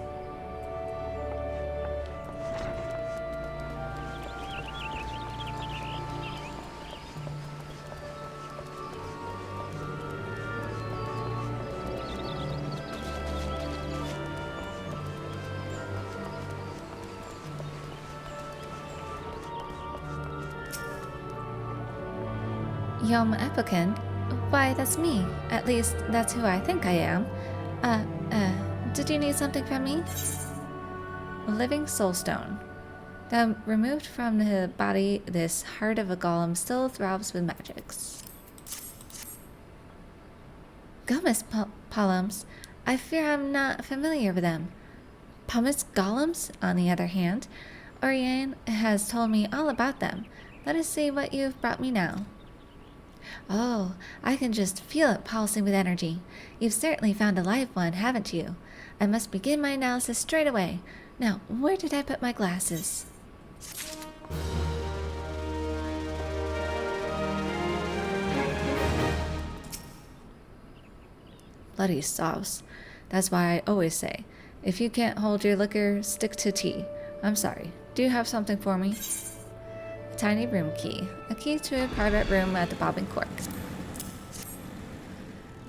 Yom Epokin? Why, that's me. At least, that's who I think I am. Did you need something from me? A living soulstone. Though removed from the body, this heart of a golem still throbs with magics. Gummus polems. I fear I'm not familiar with them. Pumice golems, on the other hand. Oriane has told me all about them. Let us see what you've brought me now. Oh, I can just feel it pulsing with energy. You've certainly found a live one, haven't you? I must begin my analysis straight away. Now, where did I put my glasses? Bloody sauce. That's why I always say, if you can't hold your liquor, stick to tea. I'm sorry. Do you have something for me? Tiny room key. A key to a private room at the Bobbing Cork.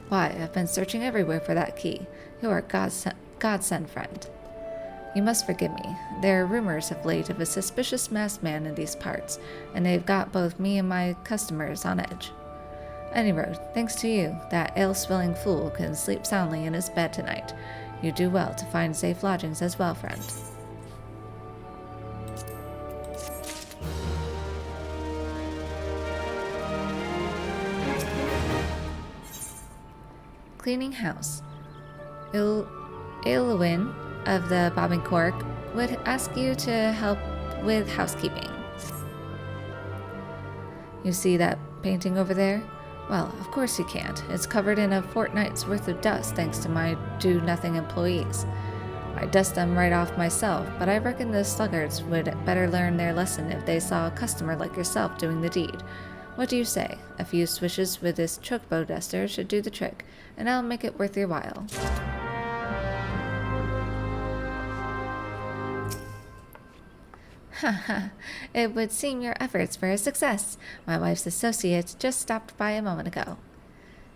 Why, I've been searching everywhere for that key. You are godsend friend. You must forgive me. There are rumors of late of a suspicious masked man in these parts, and they've got both me and my customers on edge. Any road, thanks to you, that ale-swilling fool can sleep soundly in his bed tonight. You do well to find safe lodgings as well, friend. Cleaning house. Ilwyn of the Bobbing Cork would ask you to help with housekeeping. You see that painting over there? Well, of course you can't. It's covered in a fortnight's worth of dust thanks to my do-nothing employees. I dust them right off myself, but I reckon the sluggards would better learn their lesson if they saw a customer like yourself doing the deed. What do you say? A few swishes with this chokebow duster should do the trick, and I'll make it worth your while. Haha, it would seem your efforts were a success. My wife's associate just stopped by a moment ago.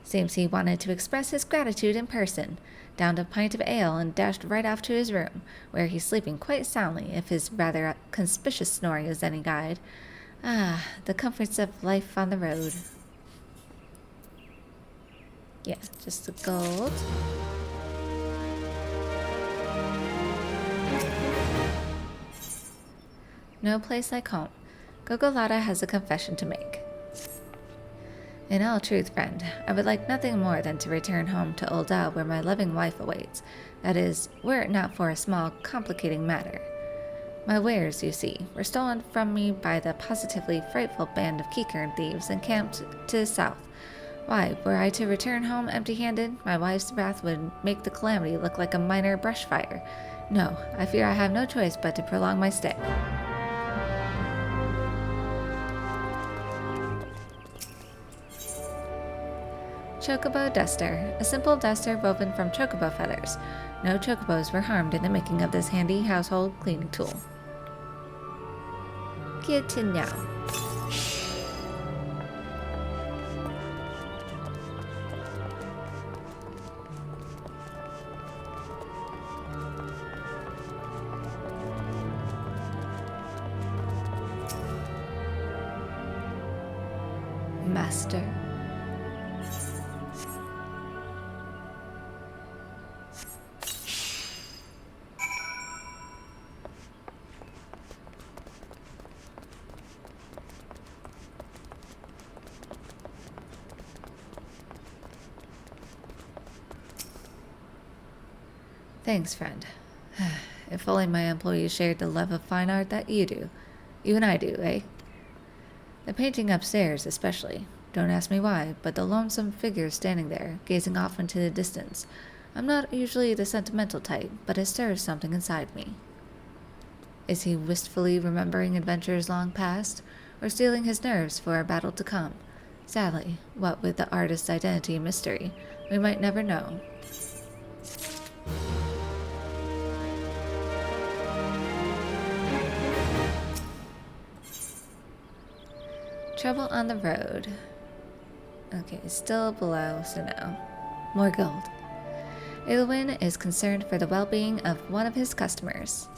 Seems he wanted to express his gratitude in person. Downed a pint of ale and dashed right off to his room, where he's sleeping quite soundly if his rather conspicuous snoring is any guide. Ah, the comforts of life on the road. Yeah, just the gold. No place like home. Gogolata has a confession to make. In all truth, friend, I would like nothing more than to return home to Old Al where my loving wife awaits. That is, were it not for a small, complicating matter. My wares, you see, were stolen from me by the positively frightful band of Kikern thieves encamped to the south. Why, were I to return home empty-handed, my wife's wrath would make the calamity look like a minor brush fire. No, I fear I have no choice but to prolong my stay. Chocobo Duster, a simple duster woven from chocobo feathers. No chocobos were harmed in the making of this handy household cleaning tool. Good to know. Master. Thanks, friend. If only my employees shared the love of fine art that you do. You and I do, eh? The painting upstairs, especially. Don't ask me why, but the lonesome figure standing there, gazing off into the distance. I'm not usually the sentimental type, but it stirs something inside me. Is he wistfully remembering adventures long past, or steeling his nerves for a battle to come? Sadly, what with the artist's identity and mystery, we might never know. Trouble on the road. Okay, still below, so no. More gold. Ilwyn is concerned for the well-being of one of his customers.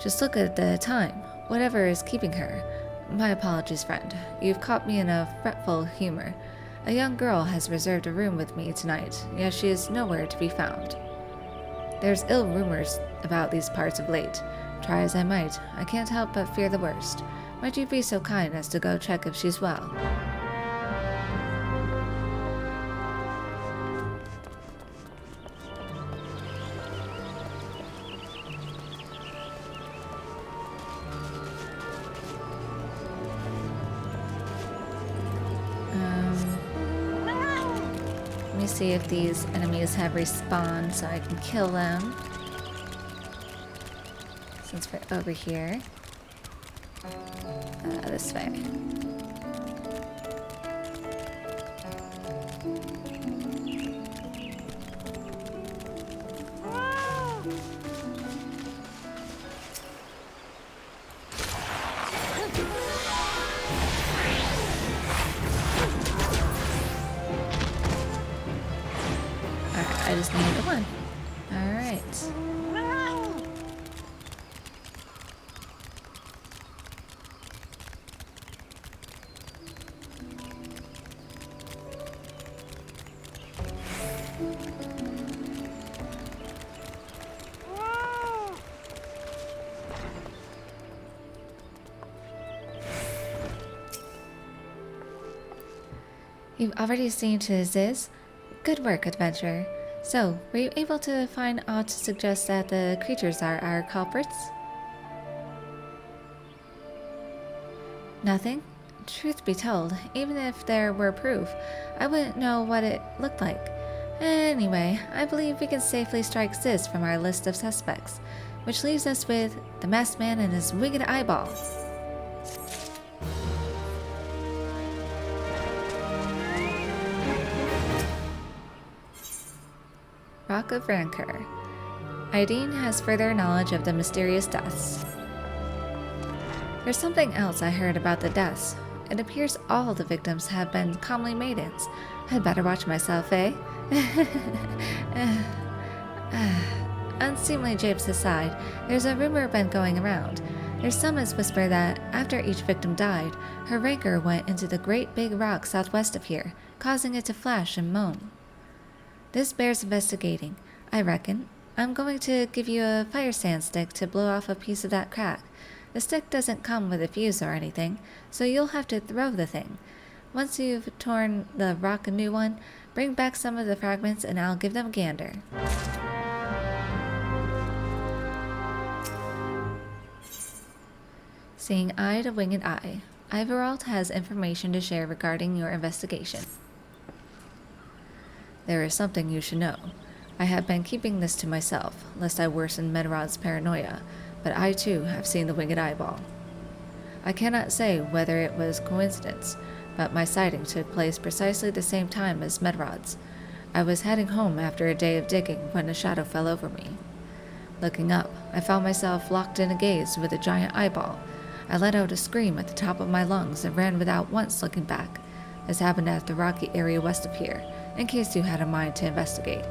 Just look at the time. Whatever is keeping her. My apologies, friend. You've caught me in a fretful humor. A young girl has reserved a room with me tonight, yet she is nowhere to be found. There's ill rumors about these parts of late. Try as I might, I can't help but fear the worst. Might you be so kind as to go check if she's well? Let me see if these enemies have respawned so I can kill them. Since we're over here. This way. Alright, I just need the one. Alright. You've already seen to Ziz? Good work, adventurer. So, were you able to find aught to suggest that the creatures are our culprits? Nothing? Truth be told, even if there were proof, I wouldn't know what it looked like. Anyway, I believe we can safely strike Ziz from our list of suspects, which leaves us with the masked man and his wicked eyeball. Rock of Rancor. Ideen has further knowledge of the mysterious deaths. There's something else I heard about the deaths. It appears all the victims have been comely maidens. I'd better watch myself, eh? Unseemly japes aside, there's a rumor been going around. There's some as whisper that after each victim died, her rancor went into the great big rock southwest of here, causing it to flash and moan. This bears investigating, I reckon. I'm going to give you a fire sand stick to blow off a piece of that crack. The stick doesn't come with a fuse or anything, so you'll have to throw the thing. Once you've torn the rock a new one, bring back some of the fragments and I'll give them a gander. Seeing eye to winged eye, Ivoralt has information to share regarding your investigation. There is something you should know. I have been keeping this to myself, lest I worsen Medrod's paranoia, but I too have seen the winged eyeball. I cannot say whether it was coincidence, but my sighting took place precisely the same time as Medrod's. I was heading home after a day of digging when a shadow fell over me. Looking up, I found myself locked in a gaze with a giant eyeball. I let out a scream at the top of my lungs and ran without once looking back. This happened at the rocky area west of here, in case you had a mind to investigate.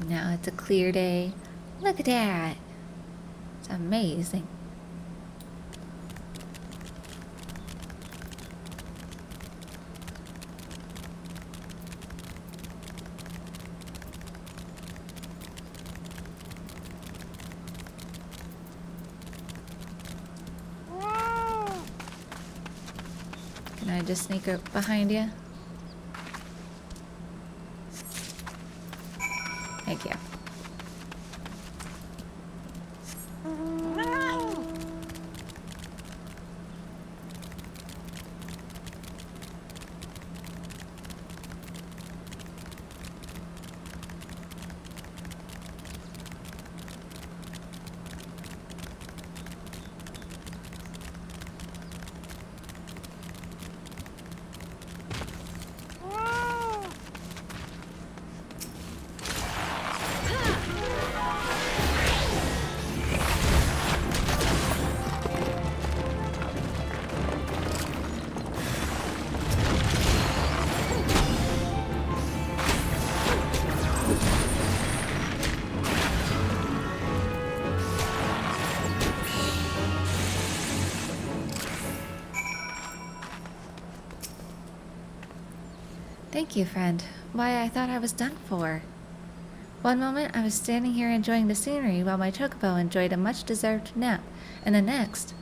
Now it's a clear day. Look at that. It's amazing. Can I just sneak up behind you? Thank you. Thank you, friend. Why, I thought I was done for. One moment I was standing here enjoying the scenery while my chocobo enjoyed a much-deserved nap, and the next...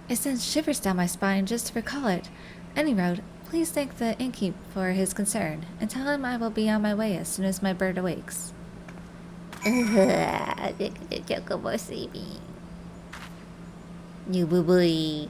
It sends shivers down my spine just to recall it. Any road, please thank the innkeep for his concern, and tell him I will be on my way as soon as my bird awakes. Chocobo sleeping. You boo-boo.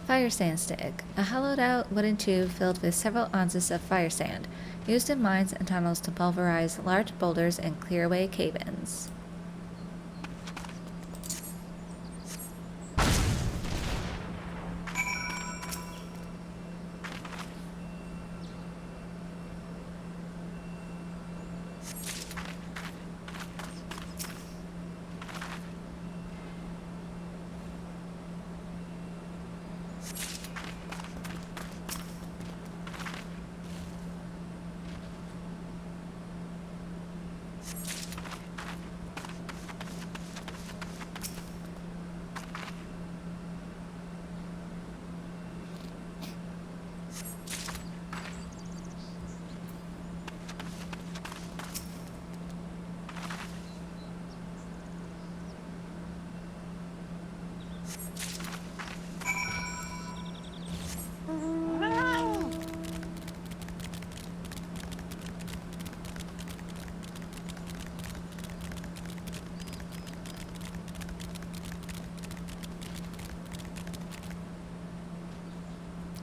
Fire sand stick, a hollowed out wooden tube filled with several ounces of fire sand, used in mines and tunnels to pulverize large boulders and clear away cave-ins.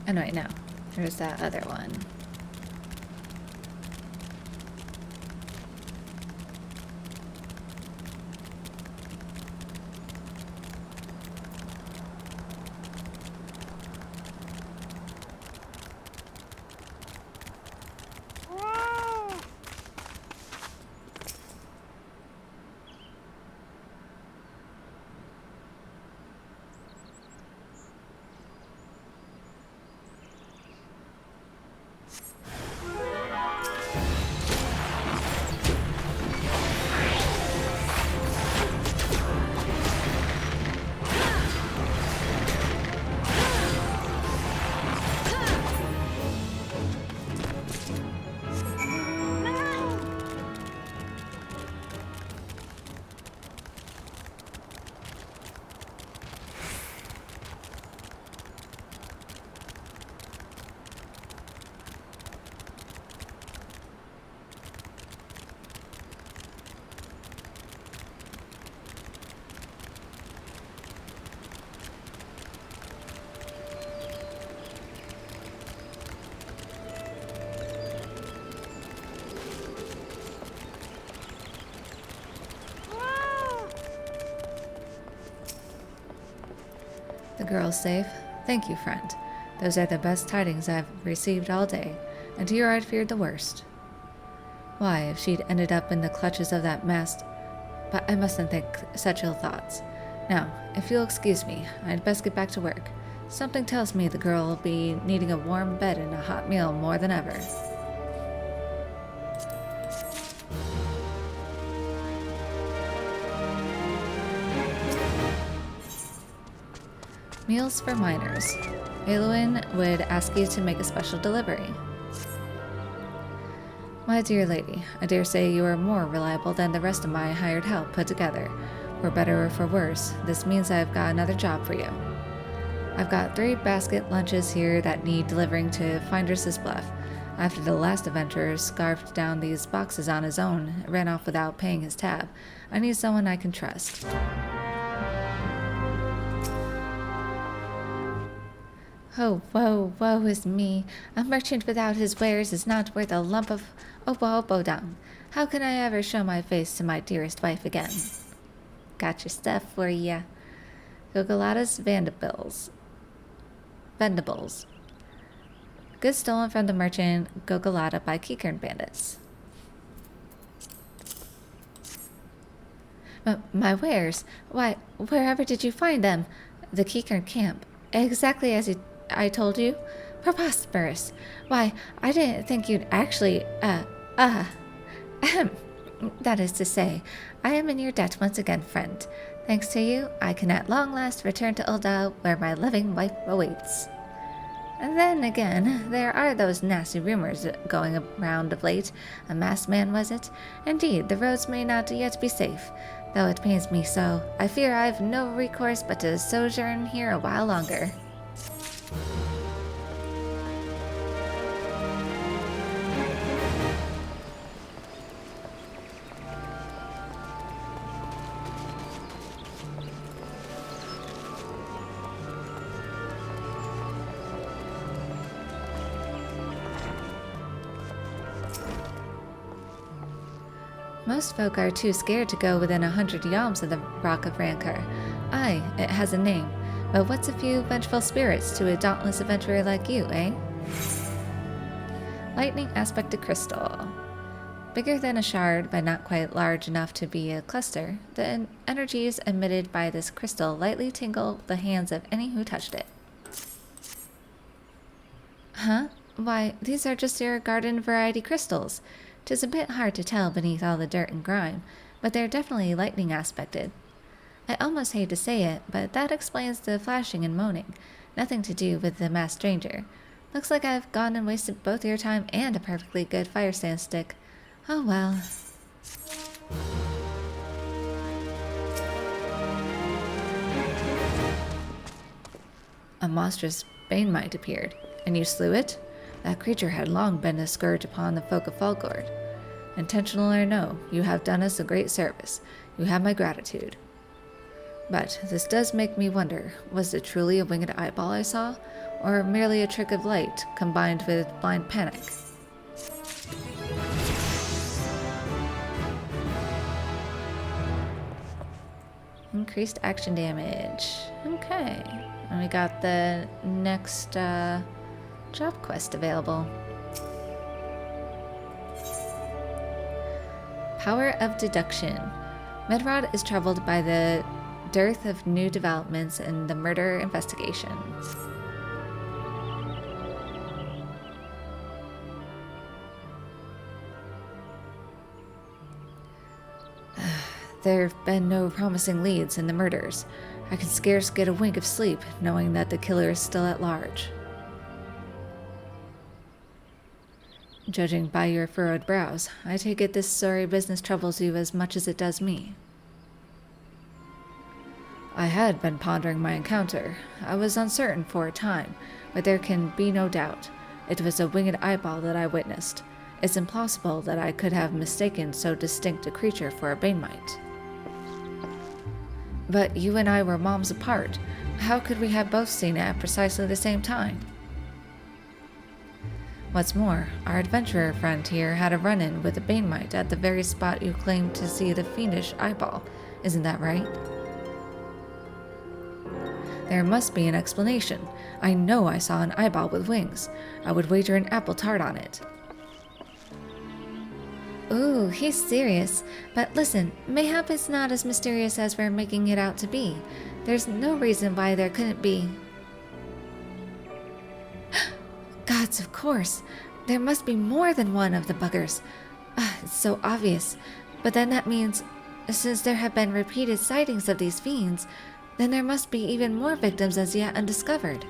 And right now, there's that other one. The girl's safe? Thank you, friend. Those are the best tidings I've received all day, and here I'd feared the worst. Why, if she'd ended up in the clutches of that masked... But I mustn't think such ill thoughts. Now, if you'll excuse me, I'd best get back to work. Something tells me the girl will be needing a warm bed and a hot meal more than ever. Meals for miners. Eluin would ask you to make a special delivery. My dear lady, I dare say you are more reliable than the rest of my hired help put together. For better or for worse, this means I've got another job for you. I've got 3 basket lunches here that need delivering to Finder's Bluff. After the last adventurer scarfed down these boxes on his own and ran off without paying his tab, I need someone I can trust. Oh, woe is me. A merchant without his wares is not worth a lump of opo dung. How can I ever show my face to my dearest wife again? Got your stuff for ya. Gogolata's Vendables. Goods stolen from the merchant Gogolata by Keycurn bandits. My wares? Why, wherever did you find them? The Keycurn camp. Exactly as I told you? Preposterous. Why, I didn't think you'd actually, that is to say, I am in your debt once again, friend. Thanks to you, I can at long last return to Ul'dah, where my loving wife awaits. And then again, there are those nasty rumors going around of late. A masked man, was it? Indeed, the roads may not yet be safe. Though it pains me so, I fear I've no recourse but to sojourn here a while longer. Most folk are too scared to go within 100 yalms of the Rock of Rancor. Aye, it has a name, but what's a few vengeful spirits to a dauntless adventurer like you, eh? Lightning aspected crystal. Bigger than a shard, but not quite large enough to be a cluster, the energies emitted by this crystal lightly tingle the hands of any who touched it. Huh? Why, these are just your garden variety crystals. 'Tis a bit hard to tell beneath all the dirt and grime, but they're definitely lightning aspected. I almost hate to say it, but that explains the flashing and moaning. Nothing to do with the masked stranger. Looks like I've gone and wasted both your time and a perfectly good fire sand stick. Oh well. A monstrous bane mite appeared, and you slew it? That creature had long been a scourge upon the folk of Fallgourd. Intentional or no, you have done us a great service. You have my gratitude. But this does make me wonder, was it truly a winged eyeball I saw, or merely a trick of light combined with blind panic? Increased action damage. Okay. And we got the next job quest available. Power of Deduction. Medrod is troubled by the dearth of new developments in the murder investigations. There have been no promising leads in the murders. I can scarce get a wink of sleep knowing that the killer is still at large. Judging by your furrowed brows, I take it this sorry business troubles you as much as it does me. I had been pondering my encounter. I was uncertain for a time, but there can be no doubt. It was a winged eyeball that I witnessed. It's impossible that I could have mistaken so distinct a creature for a banemite. But you and I were moms apart. How could we have both seen it at precisely the same time? What's more, our adventurer friend here had a run-in with a banemite at the very spot you claimed to see the fiendish eyeball. Isn't that right? There must be an explanation. I know I saw an eyeball with wings. I would wager an apple tart on it. Ooh, he's serious. But listen, mayhap it's not as mysterious as we're making it out to be. There's no reason why there couldn't be. Gods, of course. There must be more than one of the buggers. It's so obvious. But then that means, since there have been repeated sightings of these fiends, then there must be even more victims as yet undiscovered.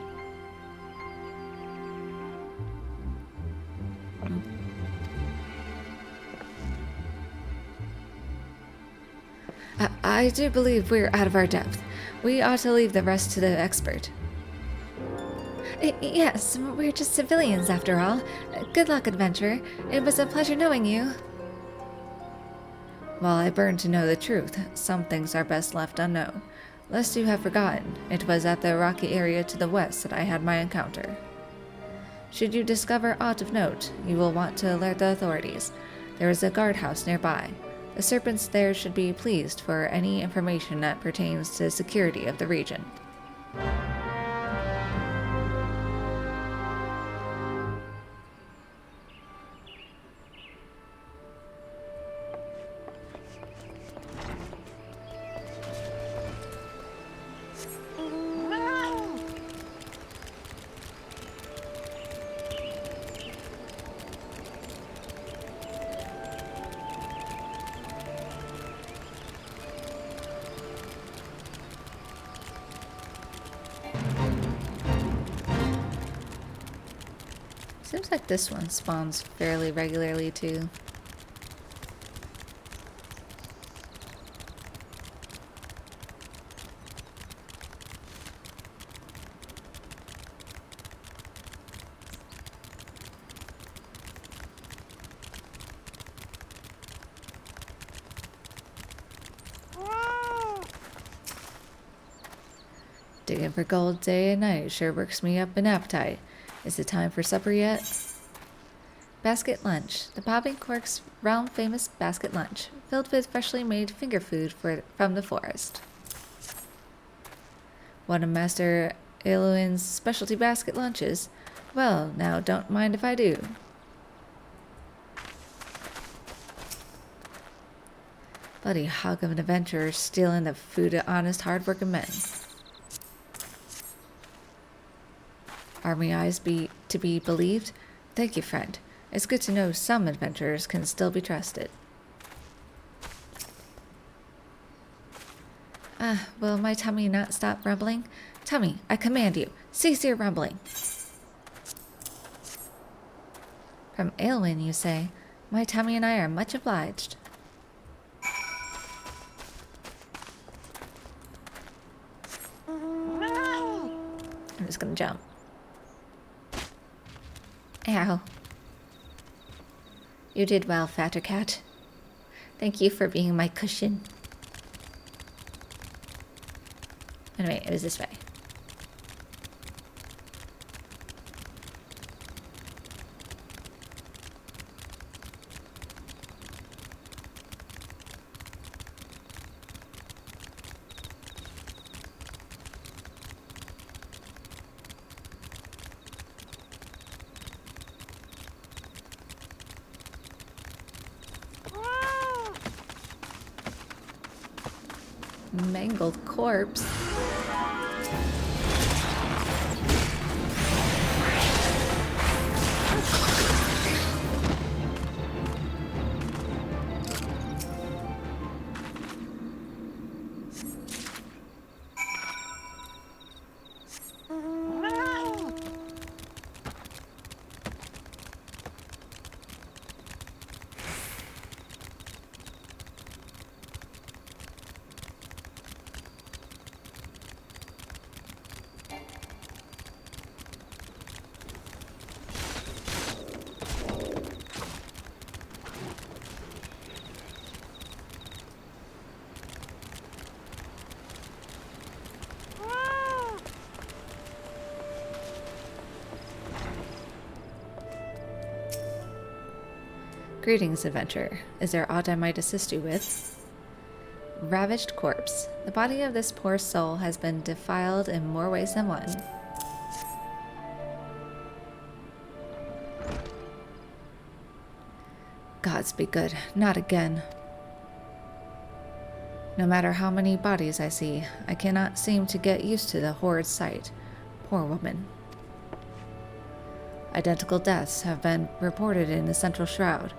I do believe we're out of our depth. We ought to leave the rest to the expert. Yes, we're just civilians after all. Good luck, adventurer. It was a pleasure knowing you. While I burn to know the truth, some things are best left unknown. Lest you have forgotten, it was at the rocky area to the west that I had my encounter. Should you discover aught of note, you will want to alert the authorities. There is a guardhouse nearby. The serpents there should be pleased for any information that pertains to the security of the region. Seems like this one spawns fairly regularly too. Digging for gold day and night sure works me up an appetite. Is it time for supper yet? Basket lunch. The Bobbing Cork's realm famous basket lunch, filled with freshly made finger food from the forest. One of Master Eluin's specialty basket lunches? Well, now don't mind if I do. Bloody hog of an adventurer stealing the food of honest, hard-working men. Are my eyes to be believed? Thank you, friend. It's good to know some adventurers can still be trusted. Will my tummy not stop rumbling? Tummy, I command you, cease your rumbling. From Eowyn, you say? My tummy and I are much obliged. I'm just gonna jump. Ow. You did well, Fatter Cat. Thank you for being my cushion. Anyway, it was this way. Mangled corpse. Greetings, adventurer. Is there aught I might assist you with? Ravished corpse. The body of this poor soul has been defiled in more ways than one. Gods be good, not again. No matter how many bodies I see, I cannot seem to get used to the horrid sight. Poor woman. Identical deaths have been reported in the central shroud,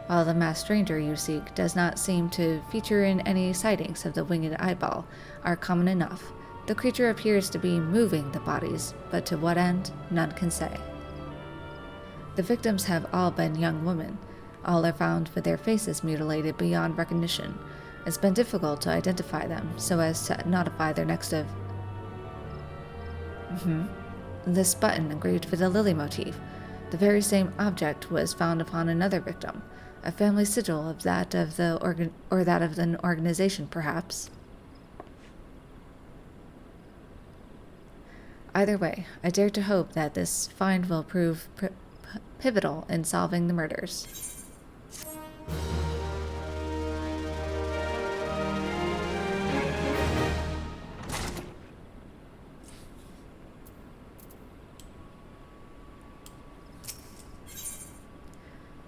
while the masked stranger you seek does not seem to feature in any sightings of the winged eyeball, are common enough. The creature appears to be moving the bodies, but to what end, none can say. The victims have all been young women. All are found with their faces mutilated beyond recognition. It's been difficult to identify them, so as to notify their next of... This button engraved with a lily motif. The very same object was found upon another victim. A family sigil of that of the that of an organization, perhaps. Either way, I dare to hope that this find will prove pivotal in solving the murders.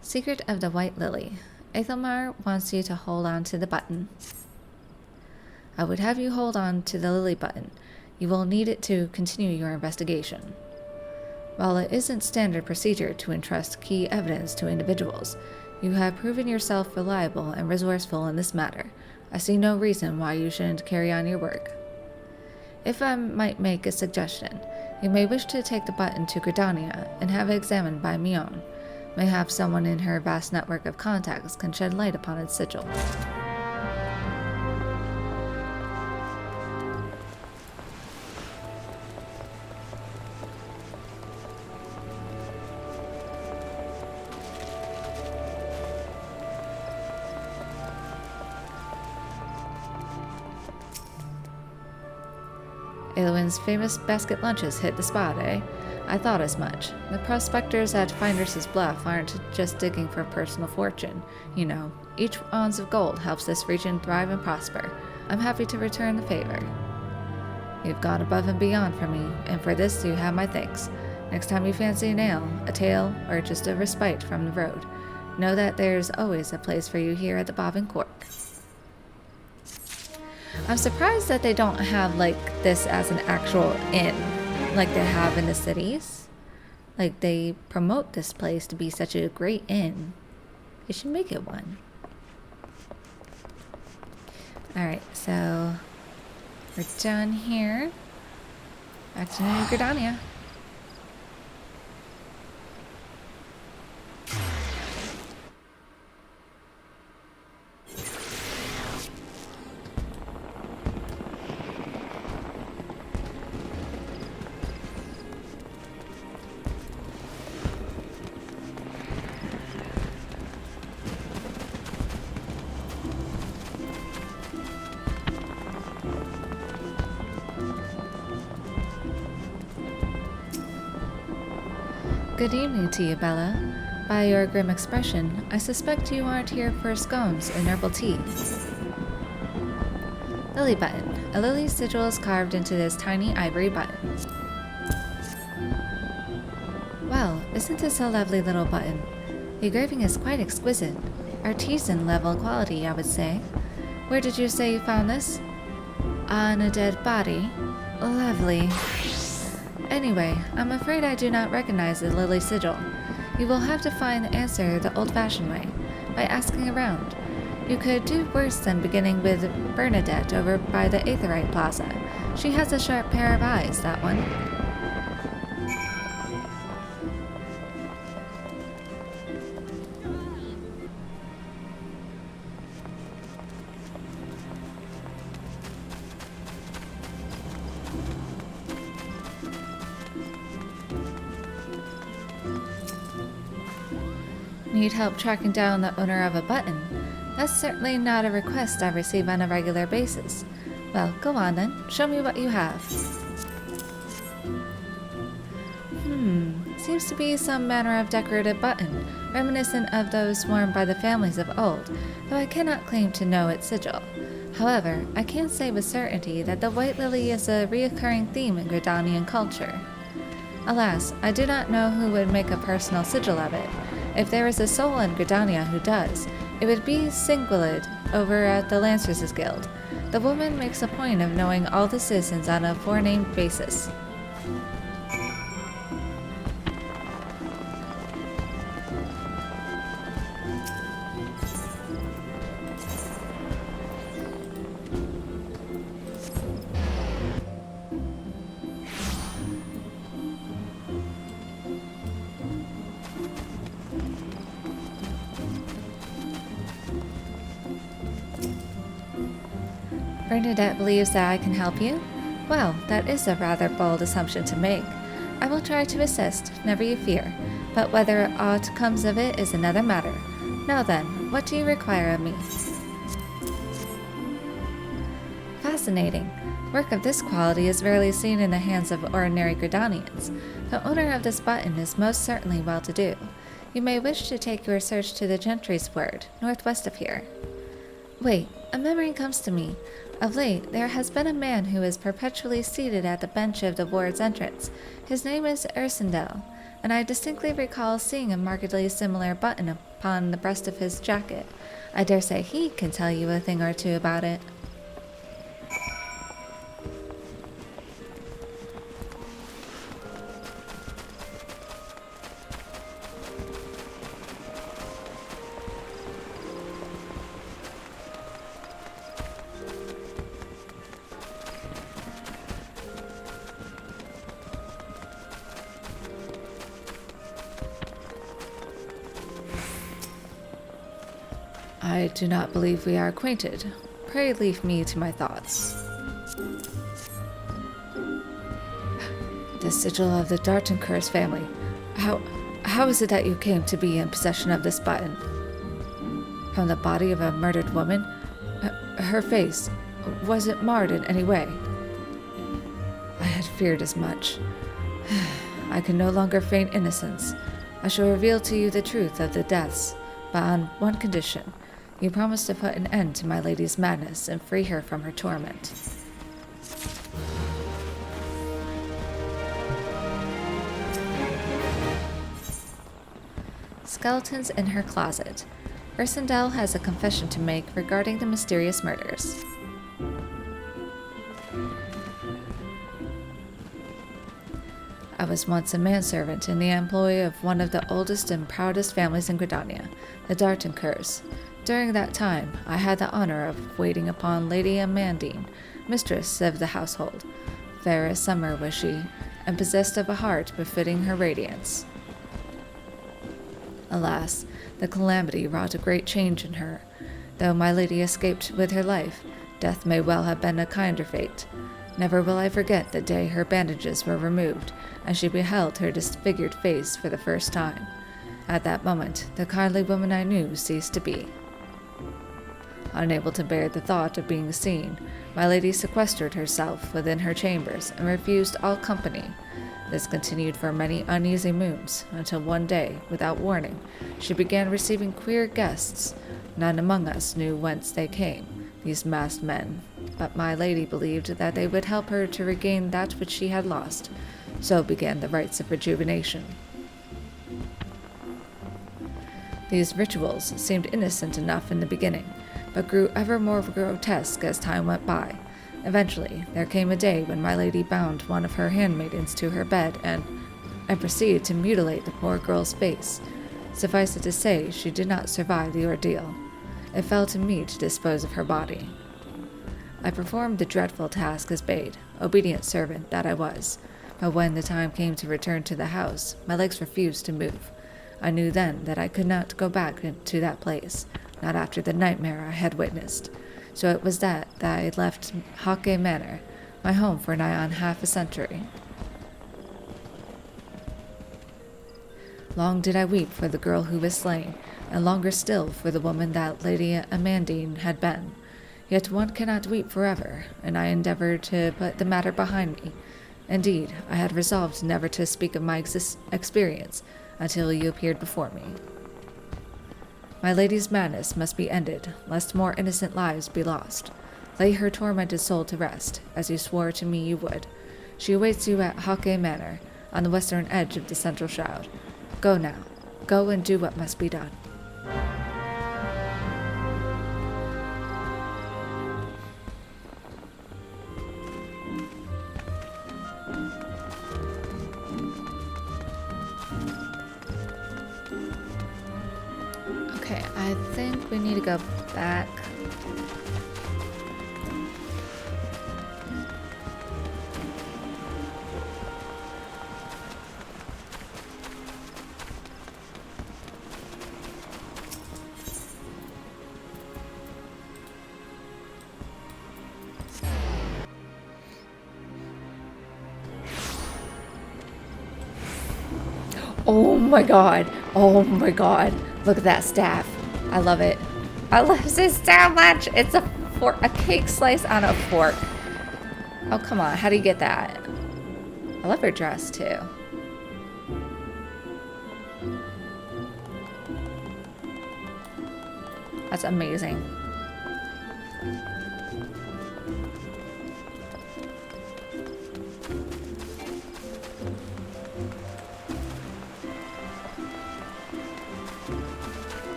Secret of the White Lily. Aethelmar wants you to hold on to the button. I would have you hold on to the lily button. You will need it to continue your investigation. While it isn't standard procedure to entrust key evidence to individuals, you have proven yourself reliable and resourceful in this matter. I see no reason why you shouldn't carry on your work. If I might make a suggestion, you may wish to take the button to Gridania and have it examined by Mion. Mayhap someone in her vast network of contacts can shed light upon its sigil. Eowyn's famous basket lunches hit the spot, eh? I thought as much. The prospectors at Finder's Bluff aren't just digging for personal fortune. You know, each ounce of gold helps this region thrive and prosper. I'm happy to return the favor. You've gone above and beyond for me, and for this you have my thanks. Next time you fancy an ale, a tale, or just a respite from the road, know that there's always a place for you here at the Bob and Cork. I'm surprised that they don't have, like, this as an actual inn, like they have in the cities. Like, they promote this place to be such a great inn. They should make it one. Alright, so we're done here. Back to New Gridania. Good evening to you, Bella. By your grim expression, I suspect you aren't here for scones and herbal tea. Lily button. A lily sigil is carved into this tiny ivory button. Well, isn't this a lovely little button? The engraving is quite exquisite. Artisan level quality, I would say. Where did you say you found this? On a dead body. Lovely. Anyway, I'm afraid I do not recognize the lily sigil. You will have to find the answer the old-fashioned way, by asking around. You could do worse than beginning with Bernadette over by the Aetherite Plaza. She has a sharp pair of eyes, that one. Need help tracking down the owner of a button? That's certainly not a request I receive on a regular basis. Well, go on then. Show me what you have. Seems to be some manner of decorated button, reminiscent of those worn by the families of old, though I cannot claim to know its sigil. However, I can say with certainty that the white lily is a reoccurring theme in Gridanian culture. Alas, I do not know who would make a personal sigil of it. If there is a soul in Gridania who does, it would be Singwillid over at the Lancers' Guild. The woman makes a point of knowing all the citizens on a forenamed basis. Bernadette believes that I can help you? Well, that is a rather bold assumption to make. I will try to assist, never you fear, but whether aught comes of it is another matter. Now then, what do you require of me? Fascinating. Work of this quality is rarely seen in the hands of ordinary Gridanians. The owner of this button is most certainly well-to-do. You may wish to take your search to the Gentry's Word, northwest of here. Wait, a memory comes to me. Of late, there has been a man who is perpetually seated at the bench of the ward's entrance. His name is Ursendel, and I distinctly recall seeing a markedly similar button upon the breast of his jacket. I dare say he can tell you a thing or two about it. I do not believe we are acquainted. Pray leave me to my thoughts. The sigil of the Dartenkurs family. How is it that you came to be in possession of this button? From the body of a murdered woman? Her face, was it marred in any way? I had feared as much. I can no longer feign innocence. I shall reveal to you the truth of the deaths, but on one condition. You promise to put an end to my lady's madness and free her from her torment. Skeletons in her closet. Ursendel has a confession to make regarding the mysterious murders. I was once a manservant in the employ of one of the oldest and proudest families in Gridania, the Dartenkurs. During that time, I had the honor of waiting upon Lady Amandine, mistress of the household. Fair as summer was she, and possessed of a heart befitting her radiance. Alas, the calamity wrought a great change in her. Though my lady escaped with her life, death may well have been a kinder fate. Never will I forget the day her bandages were removed, and she beheld her disfigured face for the first time. At that moment, the kindly woman I knew ceased to be. Unable to bear the thought of being seen, my lady sequestered herself within her chambers and refused all company. This continued for many uneasy moons, until one day, without warning, she began receiving queer guests. None among us knew whence they came, these masked men, but my lady believed that they would help her to regain that which she had lost. So began the rites of rejuvenation. These rituals seemed innocent enough in the beginning, but grew ever more grotesque as time went by. Eventually, there came a day when my lady bound one of her handmaidens to her bed and proceeded to mutilate the poor girl's face. Suffice it to say, she did not survive the ordeal. It fell to me to dispose of her body. I performed the dreadful task as bade, obedient servant that I was, but when the time came to return to the house, my legs refused to move. I knew then that I could not go back to that place, not after the nightmare I had witnessed. So it was that I left Haukke Manor, my home for nigh on half a century. Long did I weep for the girl who was slain, and longer still for the woman that Lady Amandine had been. Yet one cannot weep forever, and I endeavored to put the matter behind me. Indeed, I had resolved never to speak of my experience until you appeared before me. My lady's madness must be ended, lest more innocent lives be lost. Lay her tormented soul to rest, as you swore to me you would. She awaits you at Haukke Manor, on the western edge of the Central Shroud. Go now. Go and do what must be done. Okay, I think we need to go back. Oh my god. Oh my god. Look at that staff. I love it. I love this so much. It's a cake slice on a fork. Oh, come on. How do you get that? I love her dress, too. That's amazing.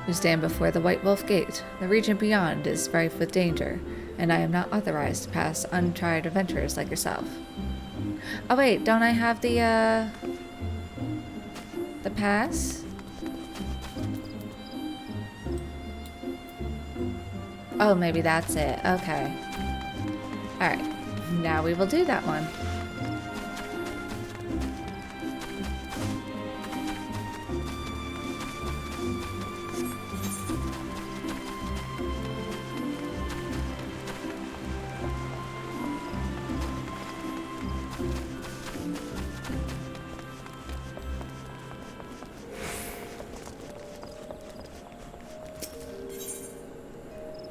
You stand before the White Wolf Gate. The region beyond is rife with danger, and I am not authorized to pass untried adventurers like yourself. Oh wait, don't I have the pass? Oh, maybe that's it. Okay. Alright, now we will do that one.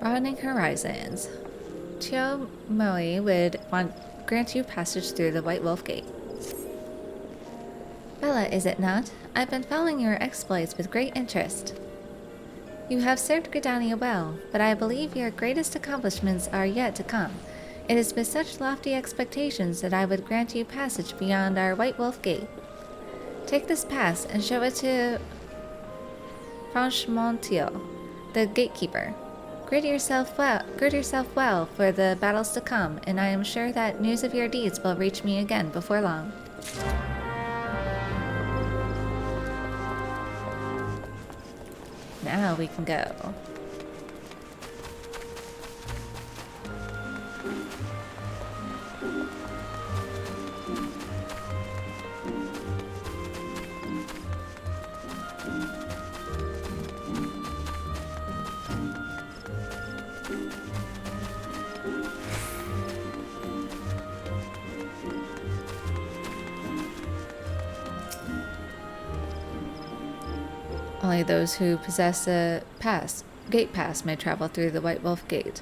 Broadening horizons. Tio Moi would grant you passage through the White Wolf Gate. Bella, is it not? I've been following your exploits with great interest. You have served Gridania well, but I believe your greatest accomplishments are yet to come. It is with such lofty expectations that I would grant you passage beyond our White Wolf Gate. Take this pass and show it to Franchemontio, the gatekeeper. Gird yourself well for the battles to come, and I am sure that news of your deeds will reach me again before long. Now we can go. Only those who possess a gate pass may travel through the White Wolf Gate.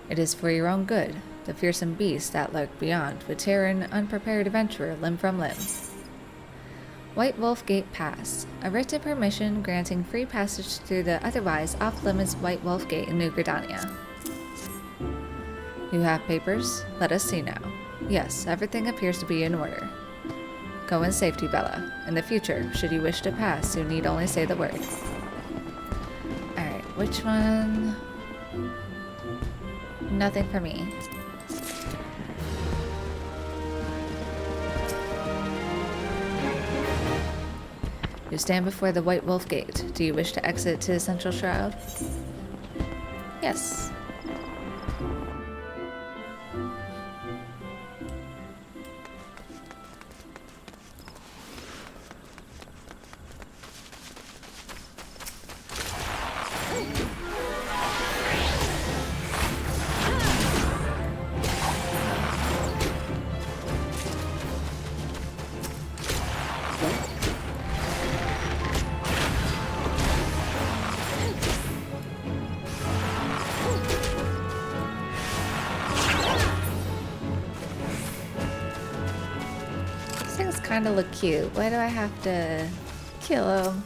It is for your own good. The fearsome beasts that lurk beyond would tear an unprepared adventurer limb from limb. White Wolf Gate Pass, a written permission granting free passage through the otherwise off-limits White Wolf Gate in New Gridania. You have papers? Let us see now. Yes, everything appears to be in order. Go in safety, Bella. In the future, should you wish to pass, you need only say the word. Alright, which one? Nothing for me. You stand before the White Wolf Gate. Do you wish to exit to the Central Shroud? Yes. Kind of look cute. Why do I have to kill him?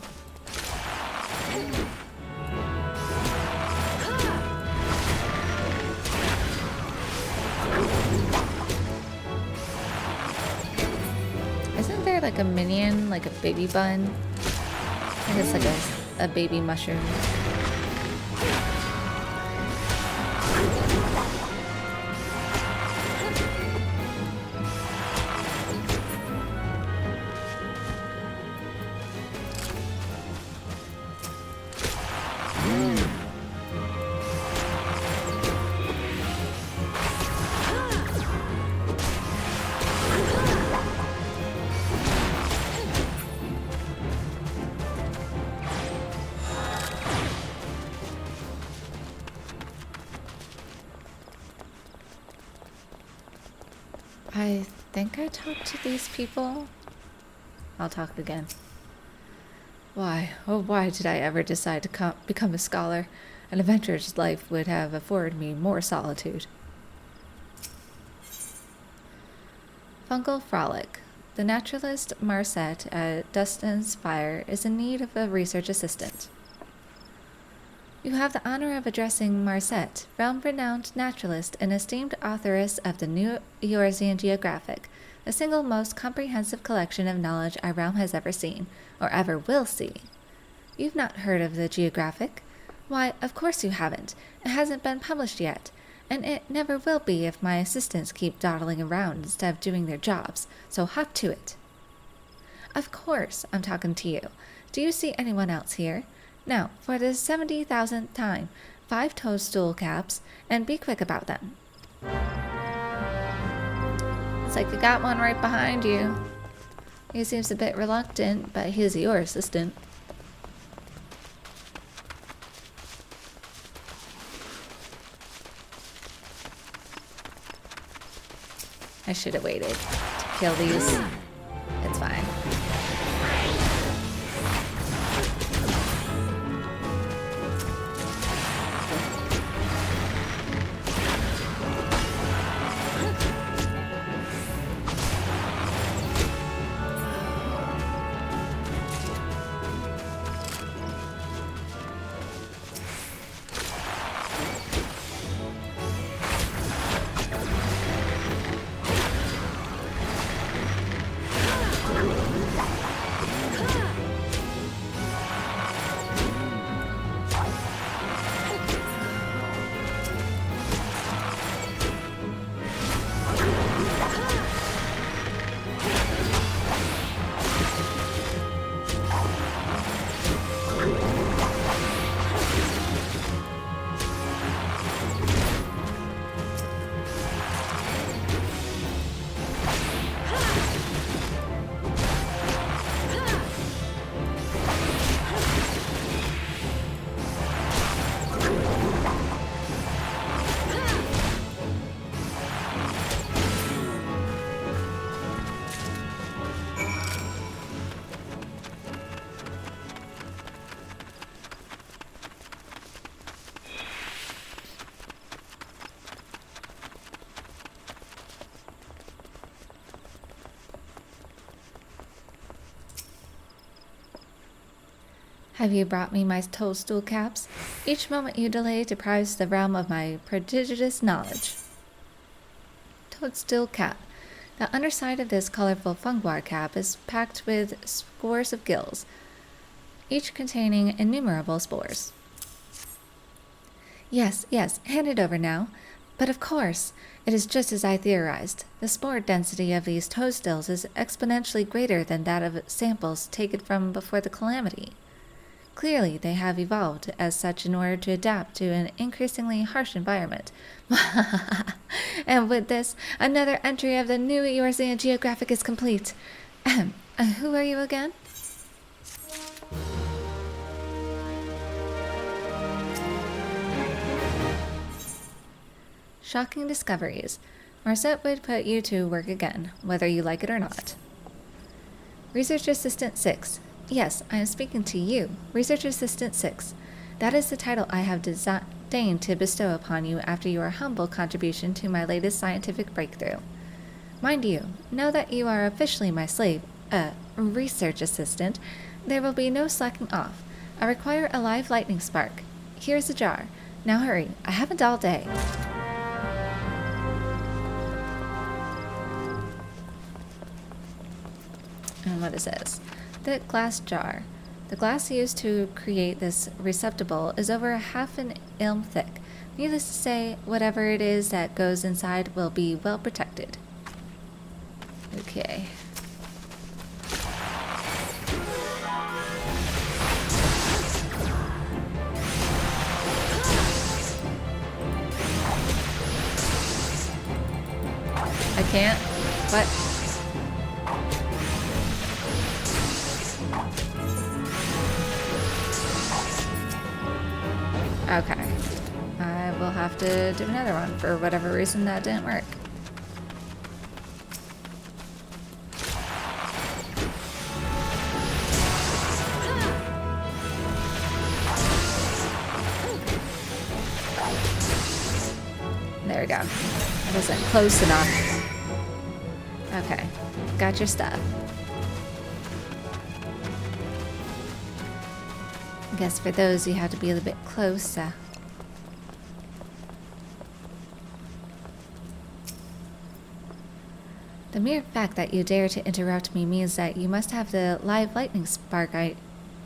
Isn't there like a minion, like a baby bun? I think it's like a baby mushroom. I think I talked to these people. I'll talk again. Why, oh why did I ever decide to become a scholar? An adventurer's life would have afforded me more solitude. Fungal Frolic. The naturalist Marset at Dustin's Fire is in need of a research assistant. You have the honor of addressing Marset, realm-renowned naturalist and esteemed authoress of the New Eorzean Geographic, the single most comprehensive collection of knowledge our realm has ever seen, or ever will see. You've not heard of the Geographic? Why, of course you haven't. It hasn't been published yet, and it never will be if my assistants keep dawdling around instead of doing their jobs, so hop to it. Of course, I'm talking to you. Do you see anyone else here? Now, for the 70,000th time, 5 toadstool caps, and be quick about them. It's like you got one right behind you. He seems a bit reluctant, but he's your assistant. I should have waited to kill these. It's fine. Have you brought me my toadstool caps? Each moment you delay deprives the realm of my prodigious knowledge. Toadstool cap. The underside of this colorful Fallgourd cap is packed with scores of gills, each containing innumerable spores. Yes, hand it over now. But of course, it is just as I theorized. The spore density of these toadstools is exponentially greater than that of samples taken from before the calamity. Clearly, they have evolved as such in order to adapt to an increasingly harsh environment. And with this, another entry of the new Eorzean Geographic is complete. Who are you again? Shocking discoveries. Marset would put you to work again, whether you like it or not. Research Assistant 6. Yes, I am speaking to you, Research Assistant 6. That is the title I have deigned to bestow upon you after your humble contribution to my latest scientific breakthrough. Mind you, now that you are officially my slave, research assistant, there will be no slacking off. I require a live lightning spark. Here's a jar. Now hurry, I haven't all day. And what is this? The glass jar. The glass used to create this receptacle is over 1/2 an ilm thick. Needless to say, whatever it is that goes inside will be well protected. Okay. I can't, but okay. I will have to do another one for whatever reason that didn't work. There we go. That wasn't close enough. Okay, got your stuff. I guess for those you have to be a little bit closer. The mere fact that you dare to interrupt me means that you must have the live lightning spark I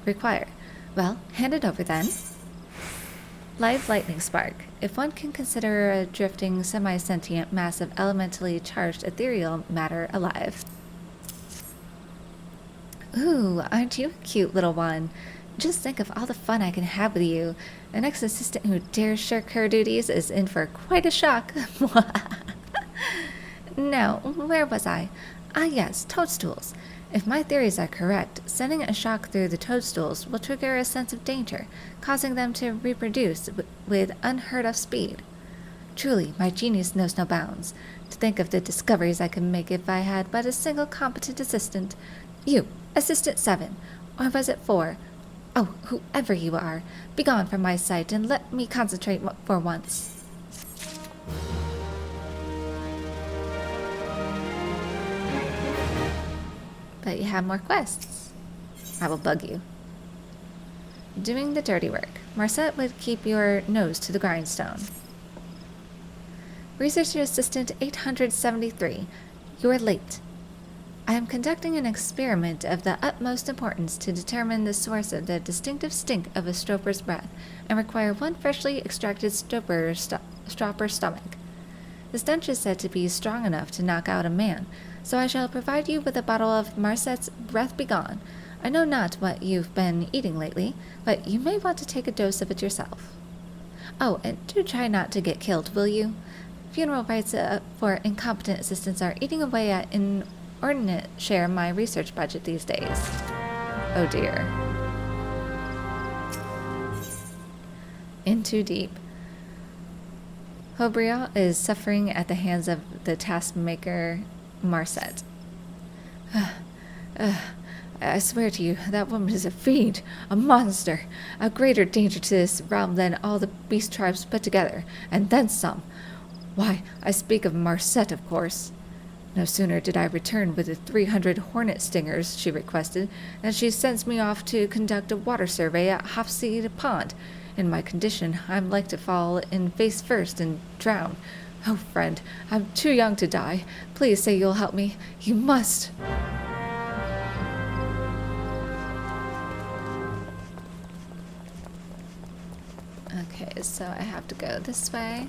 require. Well, hand it over then. Live lightning spark. If one can consider a drifting, semi-sentient mass of elementally charged ethereal matter alive. Ooh, aren't you a cute little one? Just think of all the fun I can have with you. The next assistant who dares shirk her duties is in for quite a shock. Now, where was I? Ah yes, toadstools. If my theories are correct, sending a shock through the toadstools will trigger a sense of danger, causing them to reproduce with unheard-of speed. Truly, my genius knows no bounds. To think of the discoveries I could make if I had but a single competent assistant. You, Assistant 7, or was it 4? Oh, whoever you are, begone from my sight and let me concentrate for once. But you have more quests. I will bug you. Doing the dirty work. Marset would keep your nose to the grindstone. Research Assistant 873. You're late. I am conducting an experiment of the utmost importance to determine the source of the distinctive stink of a stroper's breath, and require one freshly extracted stroper's stomach. The stench is said to be strong enough to knock out a man, so I shall provide you with a bottle of Marset's Breath Begone. I know not what you've been eating lately, but you may want to take a dose of it yourself. Oh, and do try not to get killed, will you? Funeral rites for incompetent assistants are eating away at inordinate share of my research budget these days. Oh dear. In too deep. Haukke is suffering at the hands of the taskmaker Marset. I swear to you, that woman is a fiend, a monster, a greater danger to this realm than all the beast tribes put together, and then some. Why, I speak of Marset, of course. No sooner did I return with the 300 hornet stingers she requested, than she sends me off to conduct a water survey at Hopseed Pond. In my condition, I'm like to fall in face first and drown. Oh, friend, I'm too young to die. Please say you'll help me. You must. Okay, so I have to go this way.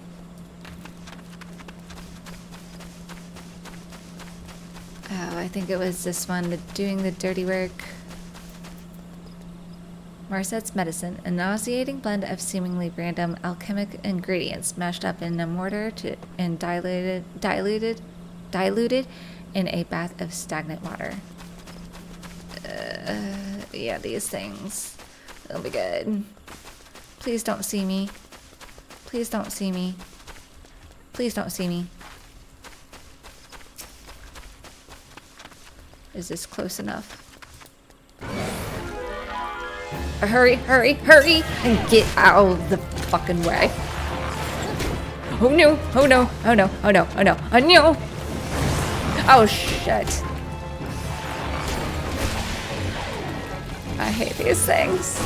Oh, I think it was this one, doing the dirty work. Marsette's medicine, a nauseating blend of seemingly random alchemic ingredients mashed up in a mortar and diluted in a bath of stagnant water. Yeah, these things. It'll be good. Please don't see me. Please don't see me. Please don't see me. Is this close enough? Hurry, hurry, hurry, and get out of the fucking way. Oh no, oh no, oh no, oh no, oh no, oh no. Oh shit. I hate these things.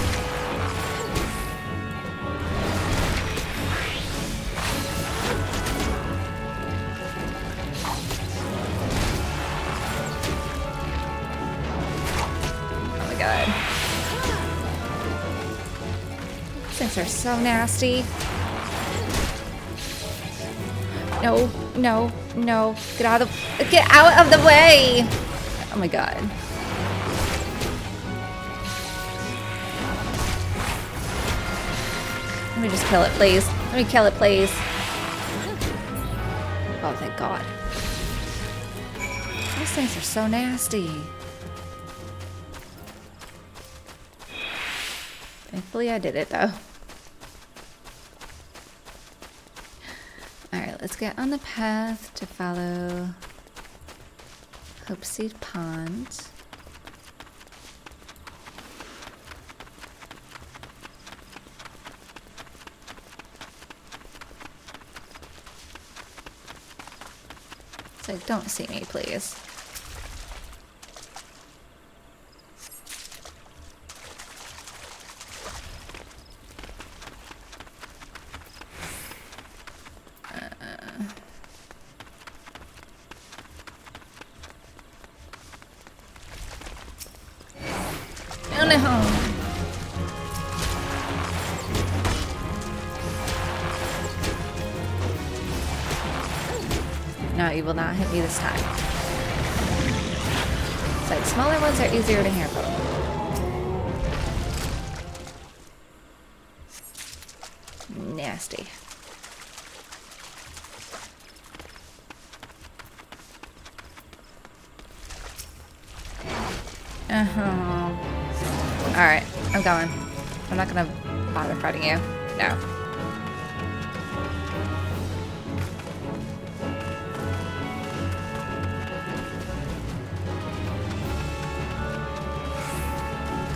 Oh my god. Things are so nasty. No, no, no. Get out of the way. Oh my god. Let me just kill it, please. Let me kill it, please. Oh, thank god. These things are so nasty. Thankfully I did it though. Alright, let's get on the path to follow Hopseed Pond. It's like, don't see me, please. No, you will not hit me this time. It's like smaller ones are easier to handle. Nasty. Alright, I'm going. I'm not gonna bother fighting you. No.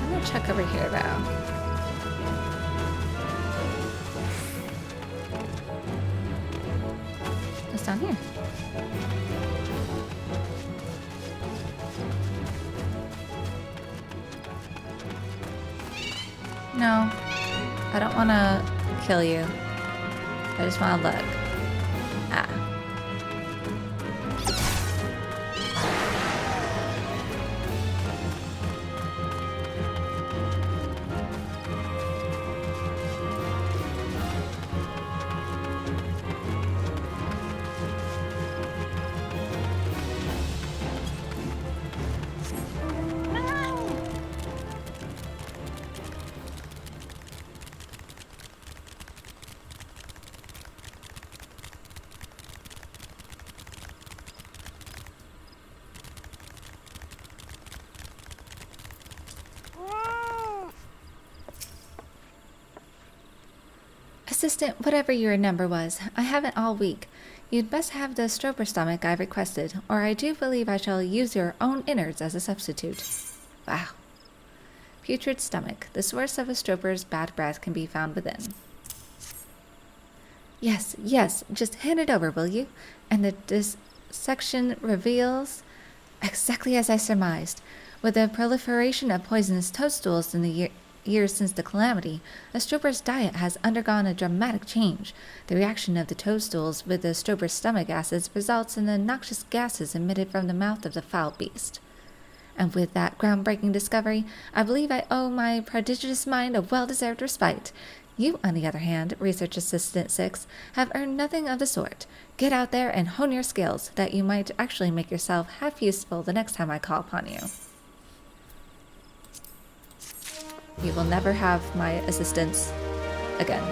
I'm gonna check over here though. What's down here? No, I don't want to kill you. I just want to look. Ah. Assistant, whatever your number was, I haven't all week. You'd best have the stroper stomach I requested, or I do believe I shall use your own innards as a substitute. Wow. Putrid stomach. The source of a stroper's bad breath can be found within. Yes, yes, just hand it over, will you? And section reveals exactly as I surmised. With the proliferation of poisonous toadstools in the years since the calamity, a Strober's diet has undergone a dramatic change. The reaction of the toadstools with the Strober's stomach acids results in the noxious gases emitted from the mouth of the foul beast. And with that groundbreaking discovery, I believe I owe my prodigious mind a well-deserved respite. You, on the other hand, Research Assistant 6, have earned nothing of the sort. Get out there and hone your skills, that you might actually make yourself half useful the next time I call upon you. You will never have my assistance again.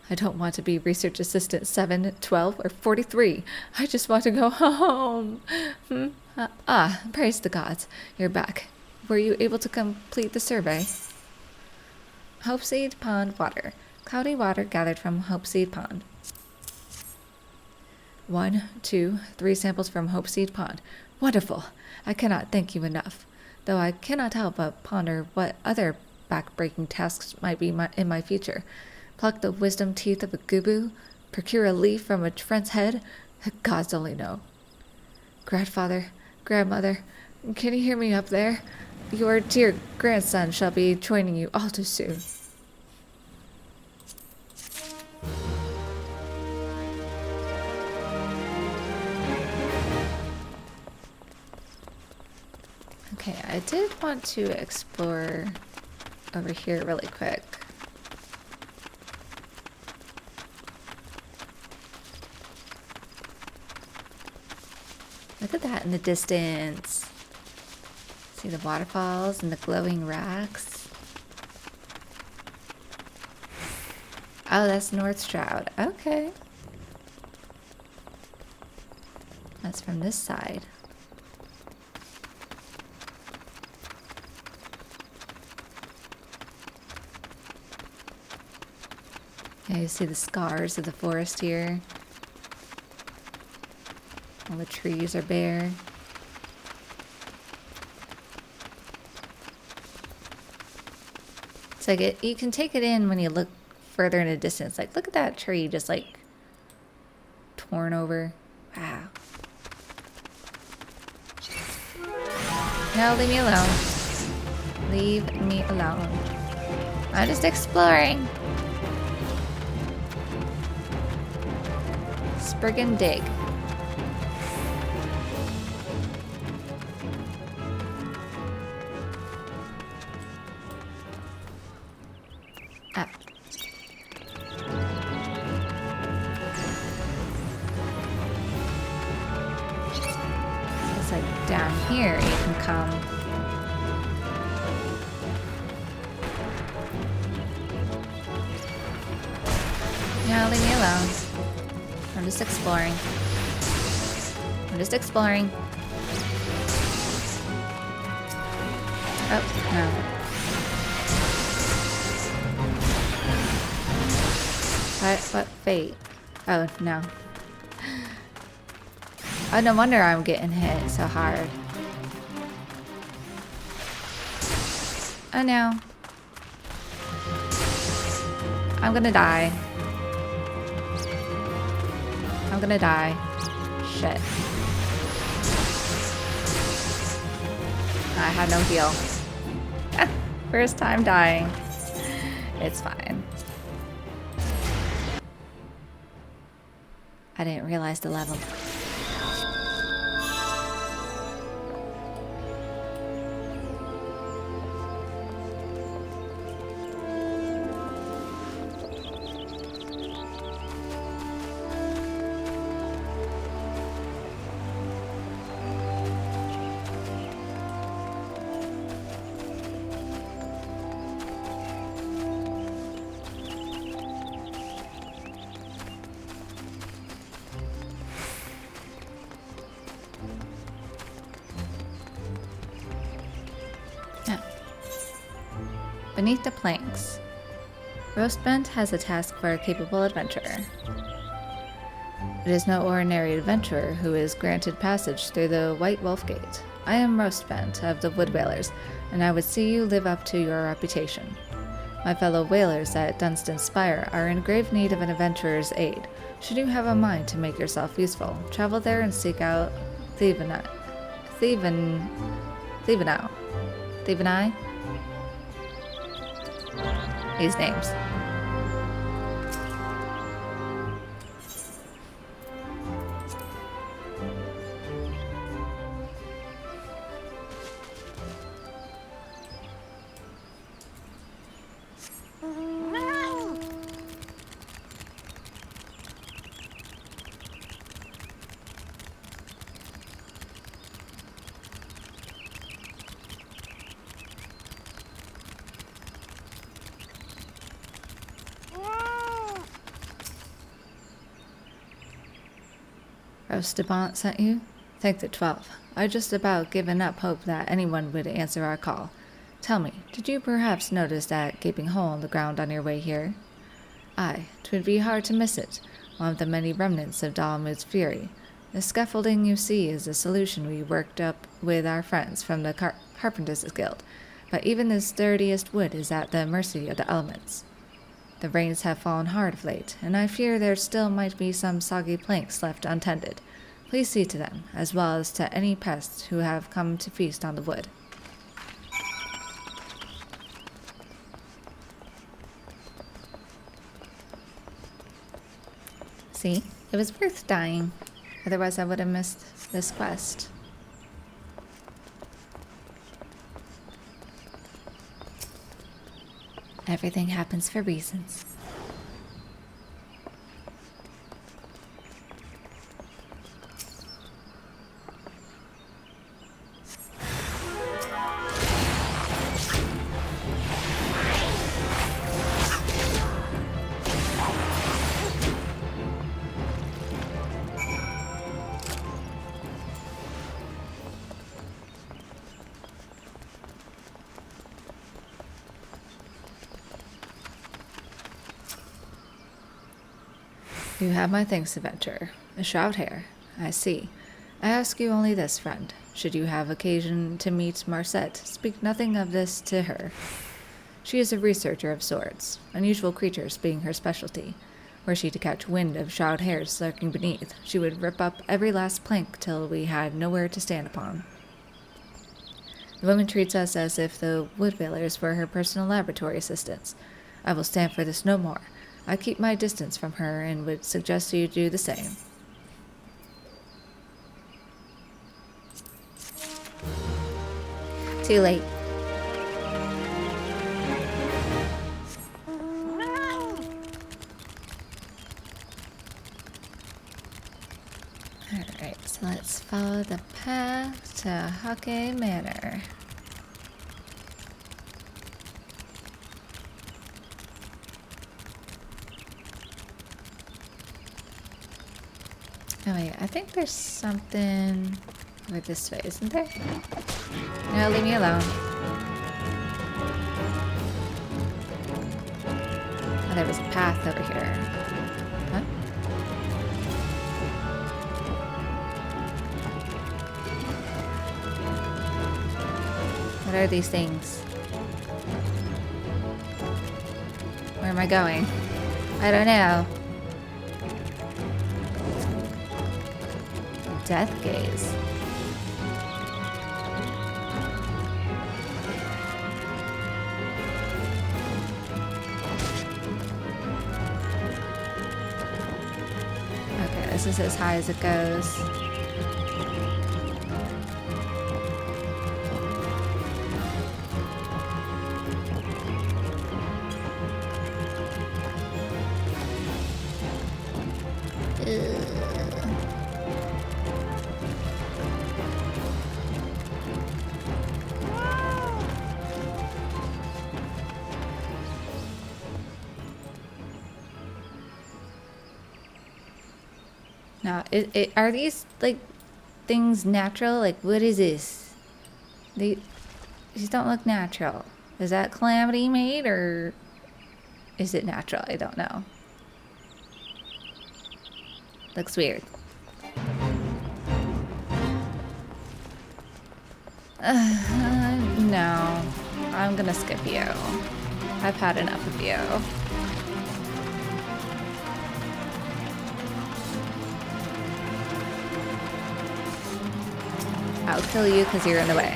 I don't want to be Research Assistant 7, 12, or 43. I just want to go home. Praise the gods. You're back. Were you able to complete the survey? Hopeseed Pond water. Cloudy water gathered from Hopeseed Pond. 1, 2, 3 samples from Hopeseed Pond. Wonderful. I cannot thank you enough. Though I cannot help but ponder what other back-breaking tasks might be in my future. Pluck the wisdom teeth of a gubu? Procure a leaf from a friend's head? The gods only know. Grandfather, grandmother, can you hear me up there? Your dear grandson shall be joining you all too soon. Okay, I did want to explore over here really quick. Look at that in the distance. See the waterfalls and the glowing rocks. Oh, that's North Shroud. Okay. That's from this side. Yeah, you see the scars of the forest here. All the trees are bare. It's like you can take it in when you look further in the distance. Like, look at that tree just like torn over. Wow. No, leave me alone. Leave me alone. I'm just exploring. Sprig and dig. Up. It's like down here you can come. No, leave me alone. I'm just exploring. I'm just exploring. Oh, no. What fate? Oh, no. Oh, no wonder I'm getting hit so hard. Oh, no. I'm gonna die. I'm gonna die. Shit. I had no heal. First time dying. It's fine. I didn't realize the level. Beneath the planks. Roastbent has a task for a capable adventurer. It is no ordinary adventurer who is granted passage through the White Wolf Gate. I am Roastbent of the Wood Whalers, and I would see you live up to your reputation. My fellow whalers at Dunstan Spire are in grave need of an adventurer's aid. Should you have a mind to make yourself useful, travel there and seek out Thievenai. These names. Roastebont sent you? Thank the 12. I just about given up hope that anyone would answer our call. Tell me, did you perhaps notice that gaping hole in the ground on your way here? Aye, 'twould be hard to miss it. One of the many remnants of Dalamud's fury. The scaffolding you see is a solution we worked up with our friends from the Carpenters Guild, but even the sturdiest wood is at the mercy of the elements. The rains have fallen hard of late, and I fear there still might be some soggy planks left untended. Please see to them, as well as to any pests who have come to feast on the wood. See? It was worth dying. Otherwise I would have missed this quest. Everything happens for reasons. You have my thanks, adventurer. A shroud hair. I see. I ask you only this, friend. Should you have occasion to meet Marset, speak nothing of this to her. She is a researcher of sorts, unusual creatures being her specialty. Were she to catch wind of shroud hairs lurking beneath, she would rip up every last plank till we had nowhere to stand upon. The woman treats us as if the wood veilers were her personal laboratory assistants. I will stand for this no more. I keep my distance from her and would suggest you do the same. Too late. Alright, so let's follow the path to Haukke Manor. Oh wait, I think there's something over this way, isn't there? No, leave me alone. Oh, there was a path over here. Huh? What are these things? Where am I going? I don't know. Death gaze. Okay, this is as high as it goes. Now, are these, like, things natural? Like, what is this? These don't look natural. Is that Calamity made, or is it natural? I don't know. Looks weird. No. I'm gonna skip you. I've had enough of you. I'll kill you because you're in the way.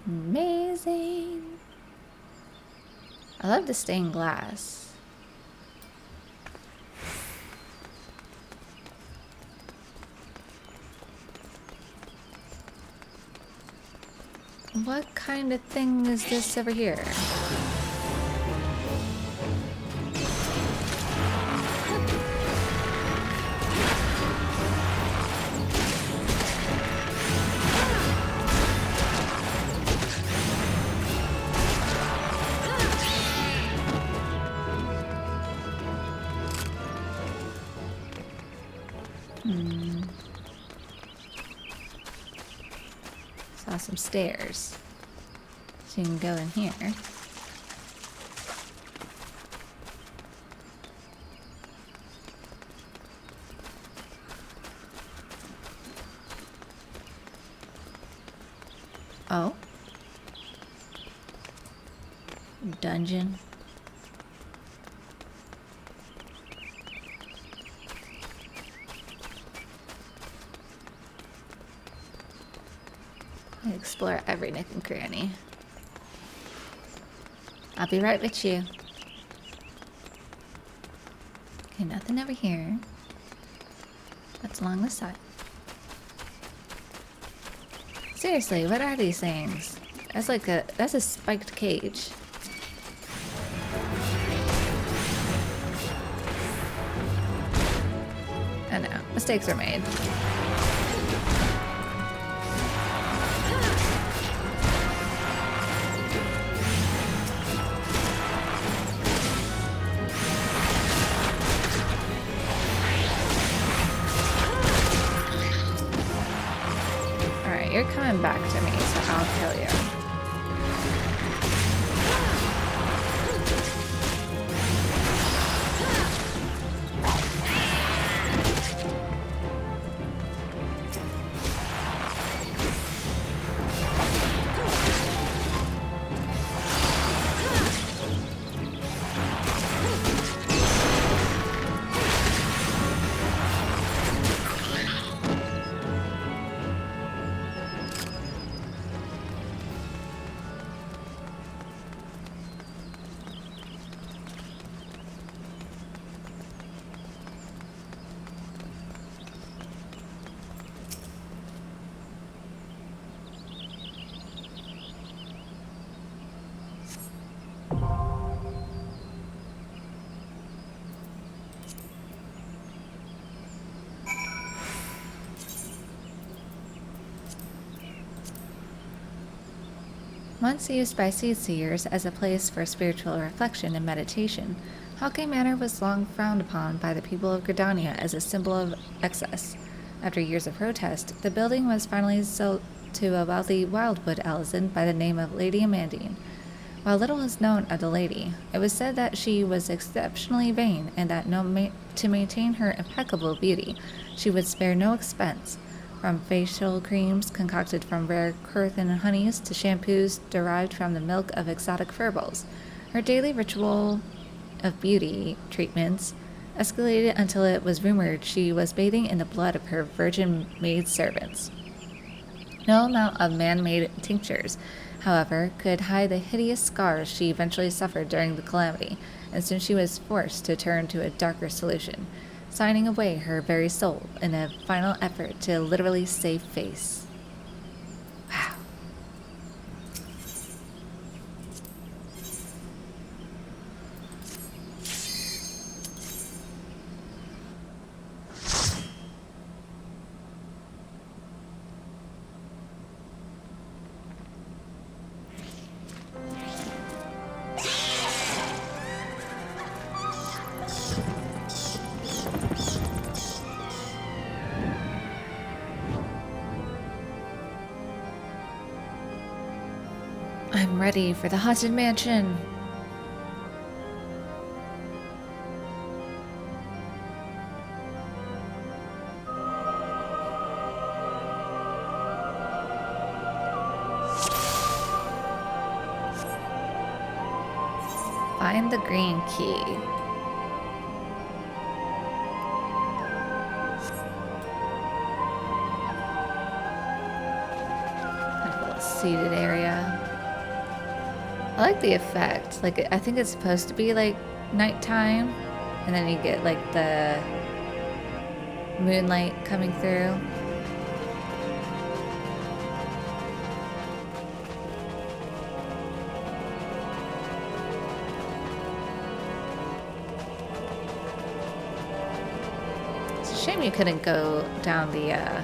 Amazing. I love the stained glass. What kind of thing is this over here? Saw some stairs. So you can go in here. Oh. Dungeon. I explore every nook and cranny. I'll be right with you. Okay, nothing over here. That's along the side. Seriously, what are these things? That's a spiked cage. I know, mistakes were made. You're coming back to me, so I'll kill you. Once used by seed-seers as a place for spiritual reflection and meditation, Haukke Manor was long frowned upon by the people of Gridania as a symbol of excess. After years of protest, the building was finally sold to a wealthy Wildwood Alizan by the name of Lady Amandine. While little is known of the lady, it was said that she was exceptionally vain and that to maintain her impeccable beauty, she would spare no expense. From facial creams concocted from rare Curthin honeys to shampoos derived from the milk of exotic furballs, her daily ritual of beauty treatments escalated until it was rumored she was bathing in the blood of her virgin maidservants. No amount of man-made tinctures, however, could hide the hideous scars she eventually suffered during the calamity, and soon she was forced to turn to a darker solution, signing away her very soul in a final effort to literally save face. Wow. I'm ready for the Haunted Mansion. Find the green key. Like a little seated area. I like the effect. Like, I think it's supposed to be like nighttime, and then you get like the moonlight coming through. It's a shame you couldn't go down the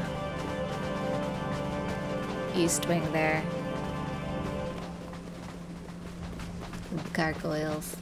east wing there. Gargoyles.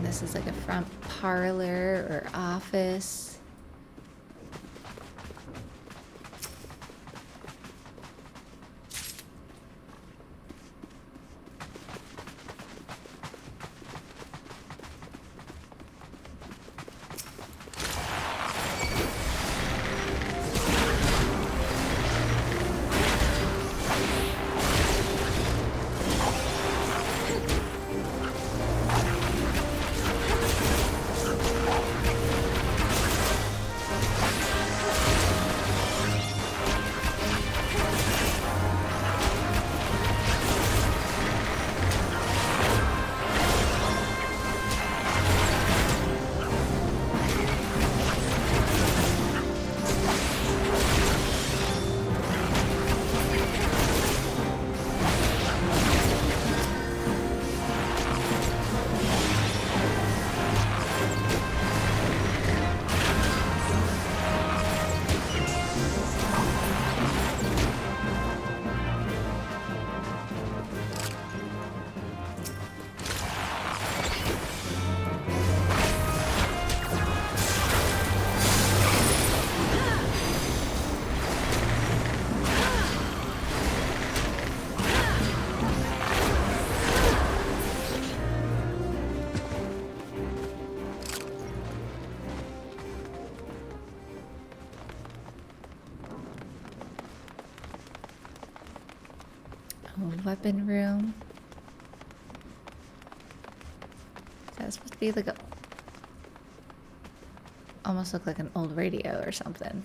This is like a front parlor or office. Weapon room. Is that supposed to be like a... almost look like an old radio or something.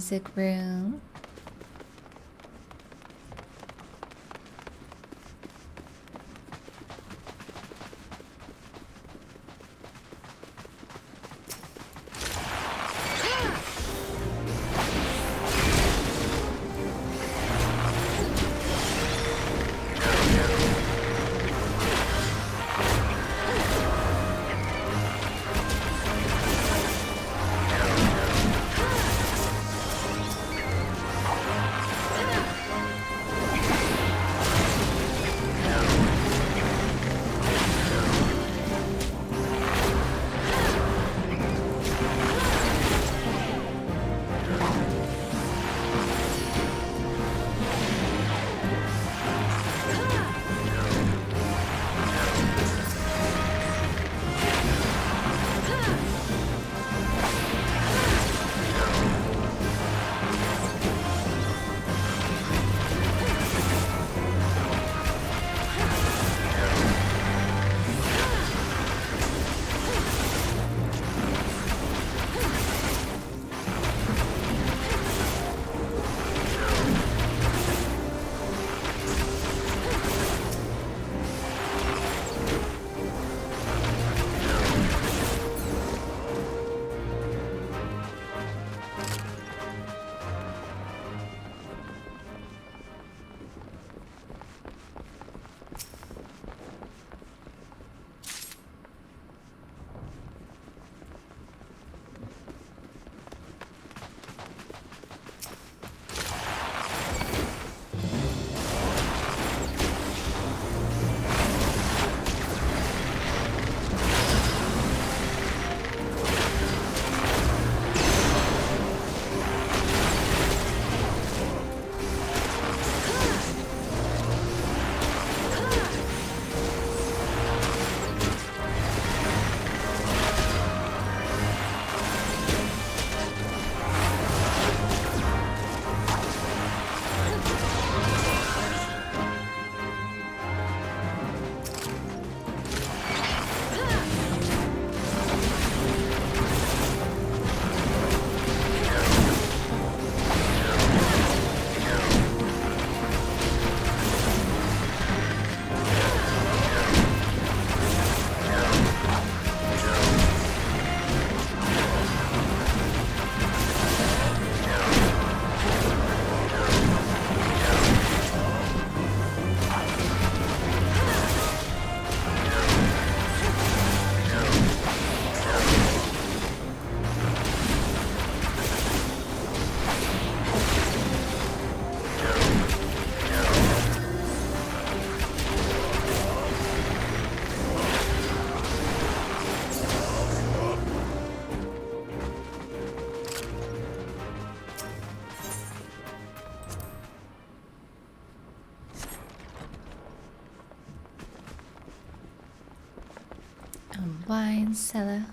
music room. A wine cellar.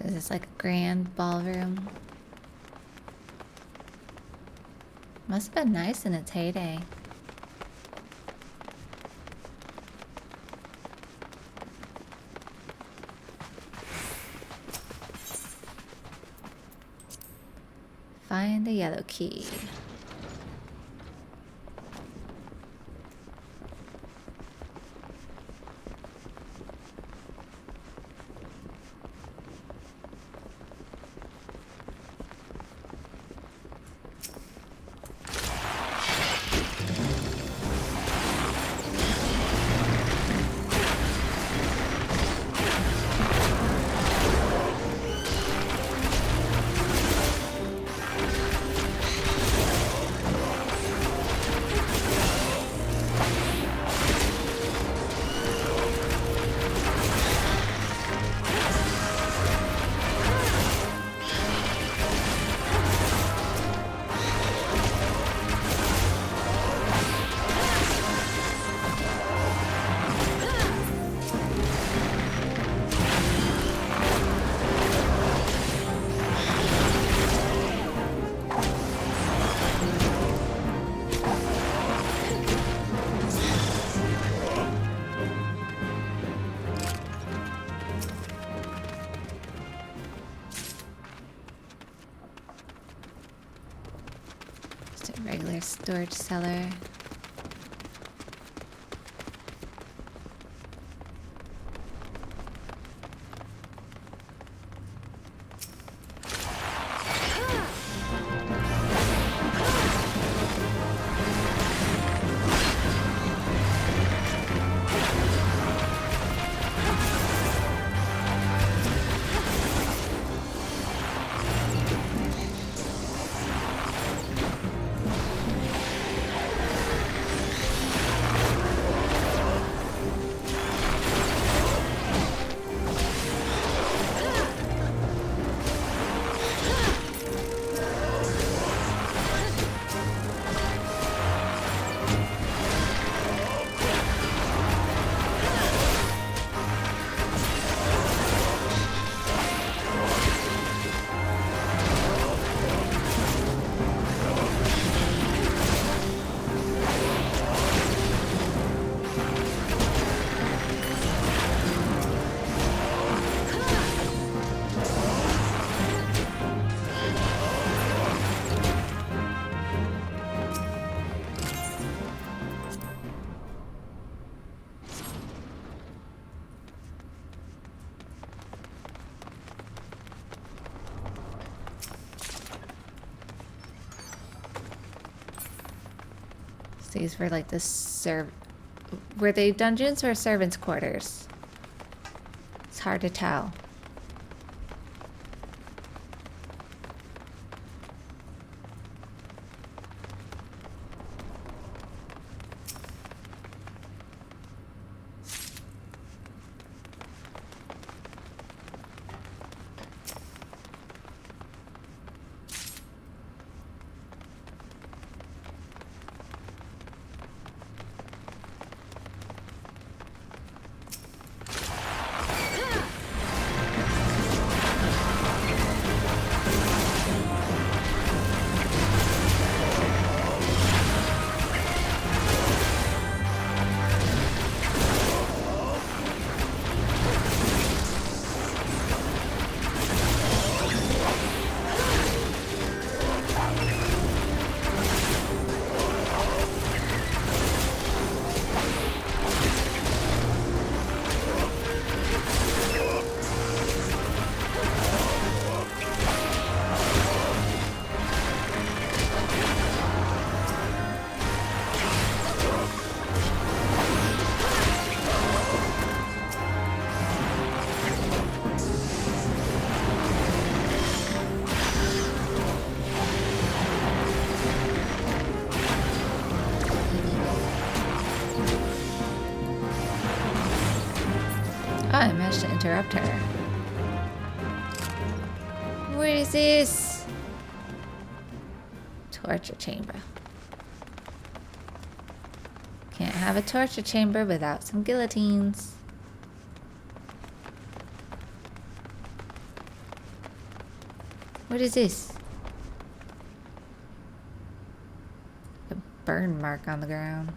Is this like a grand ballroom? Must have been nice in its heyday. Find the yellow key. Regular storage cellar. These were like the were they dungeons or servants' quarters? It's hard to tell. I managed to interrupt her. What is this? Torture chamber. Can't have a torture chamber without some guillotines. What is this? A burn mark on the ground.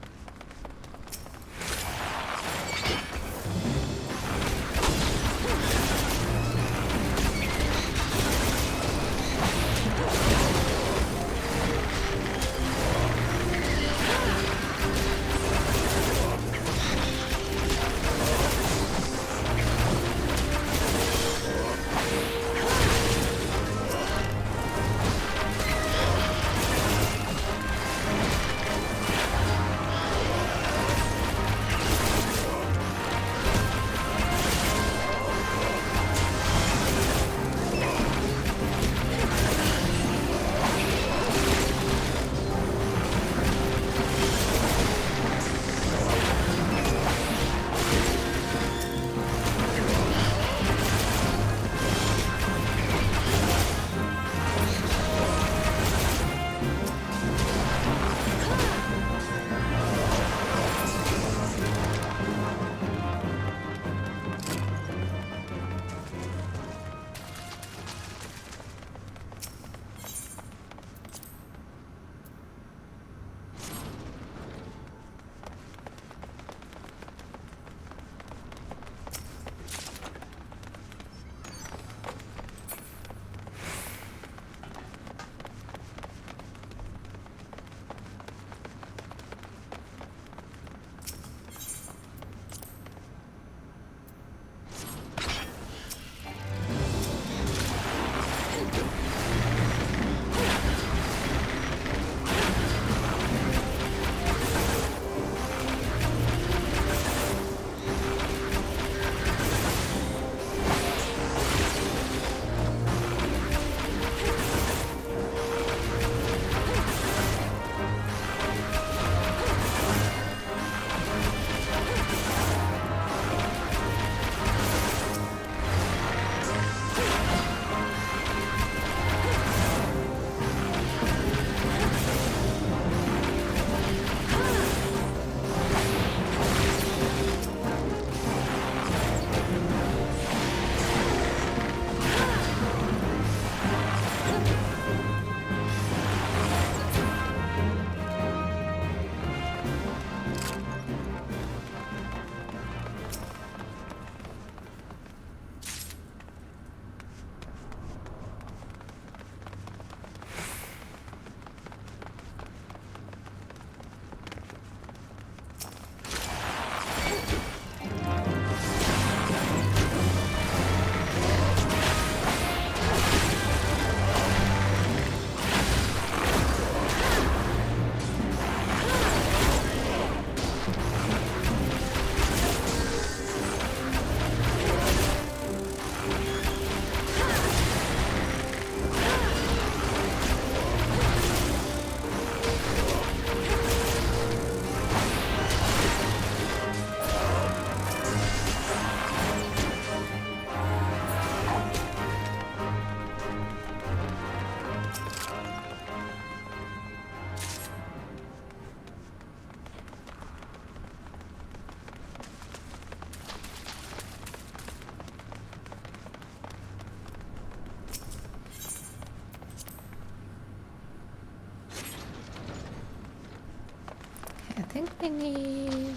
I think we need...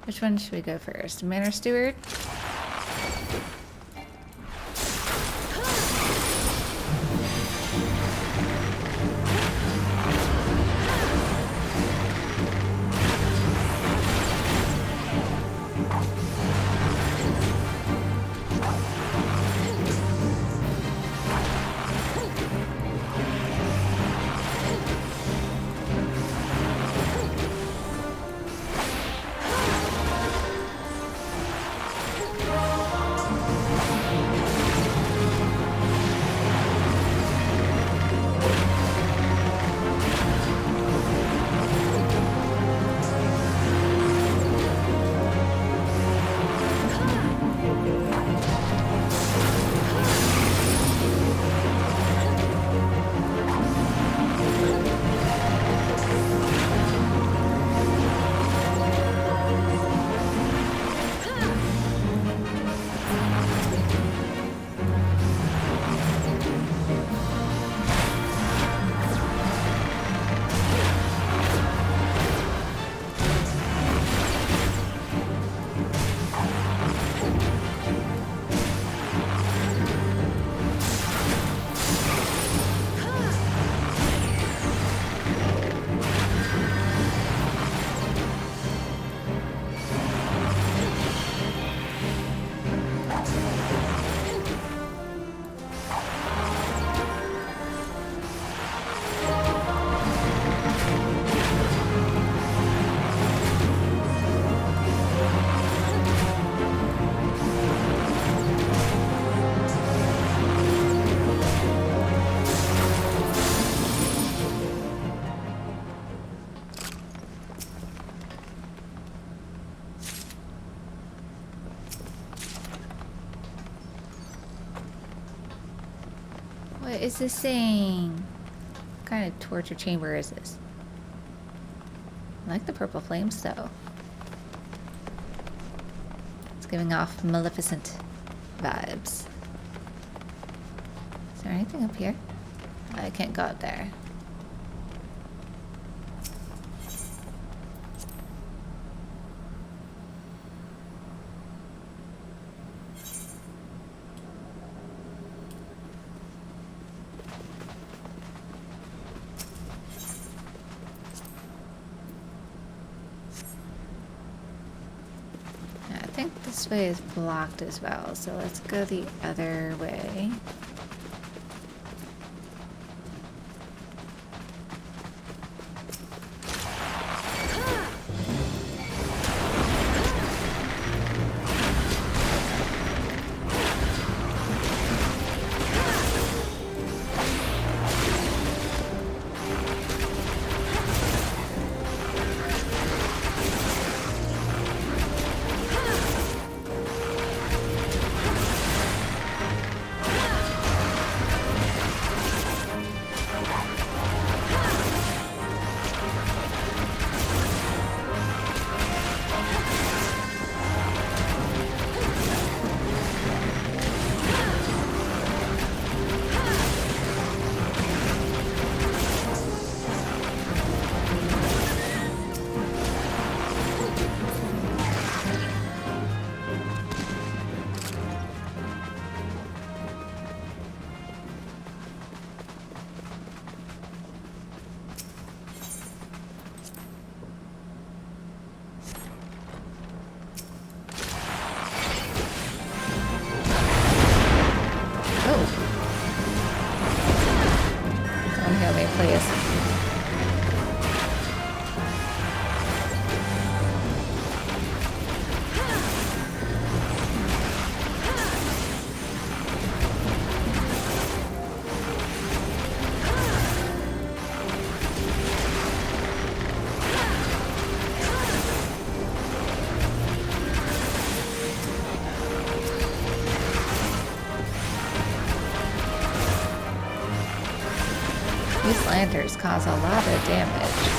Which one should we go first? Manor Steward? What is this thing? What kind of torture chamber is this? I like the purple flames though. It's giving off Maleficent vibes. Is there anything up here? I can't go up there. I think this way is blocked as well, so let's go the other way. These lanterns cause a lot of damage.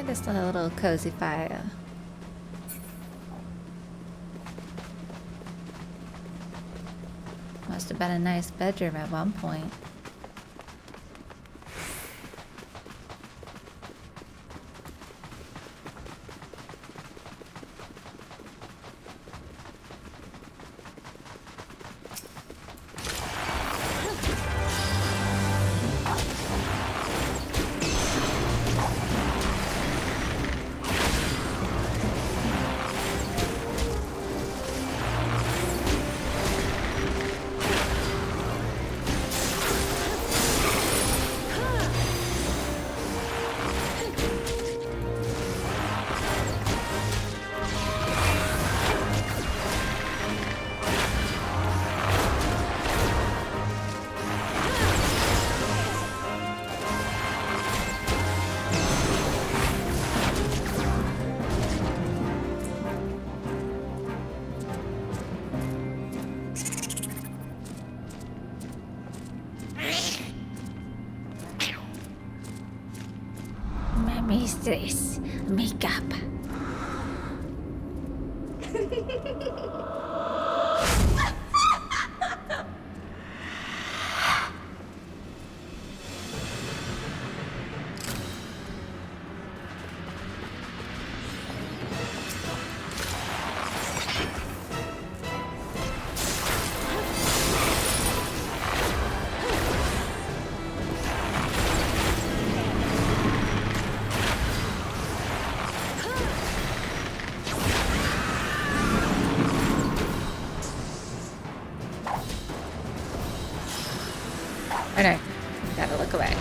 Just a little cozy fire. Must have been a nice bedroom at one point. Mistress, makeup. Oh no, gotta look away.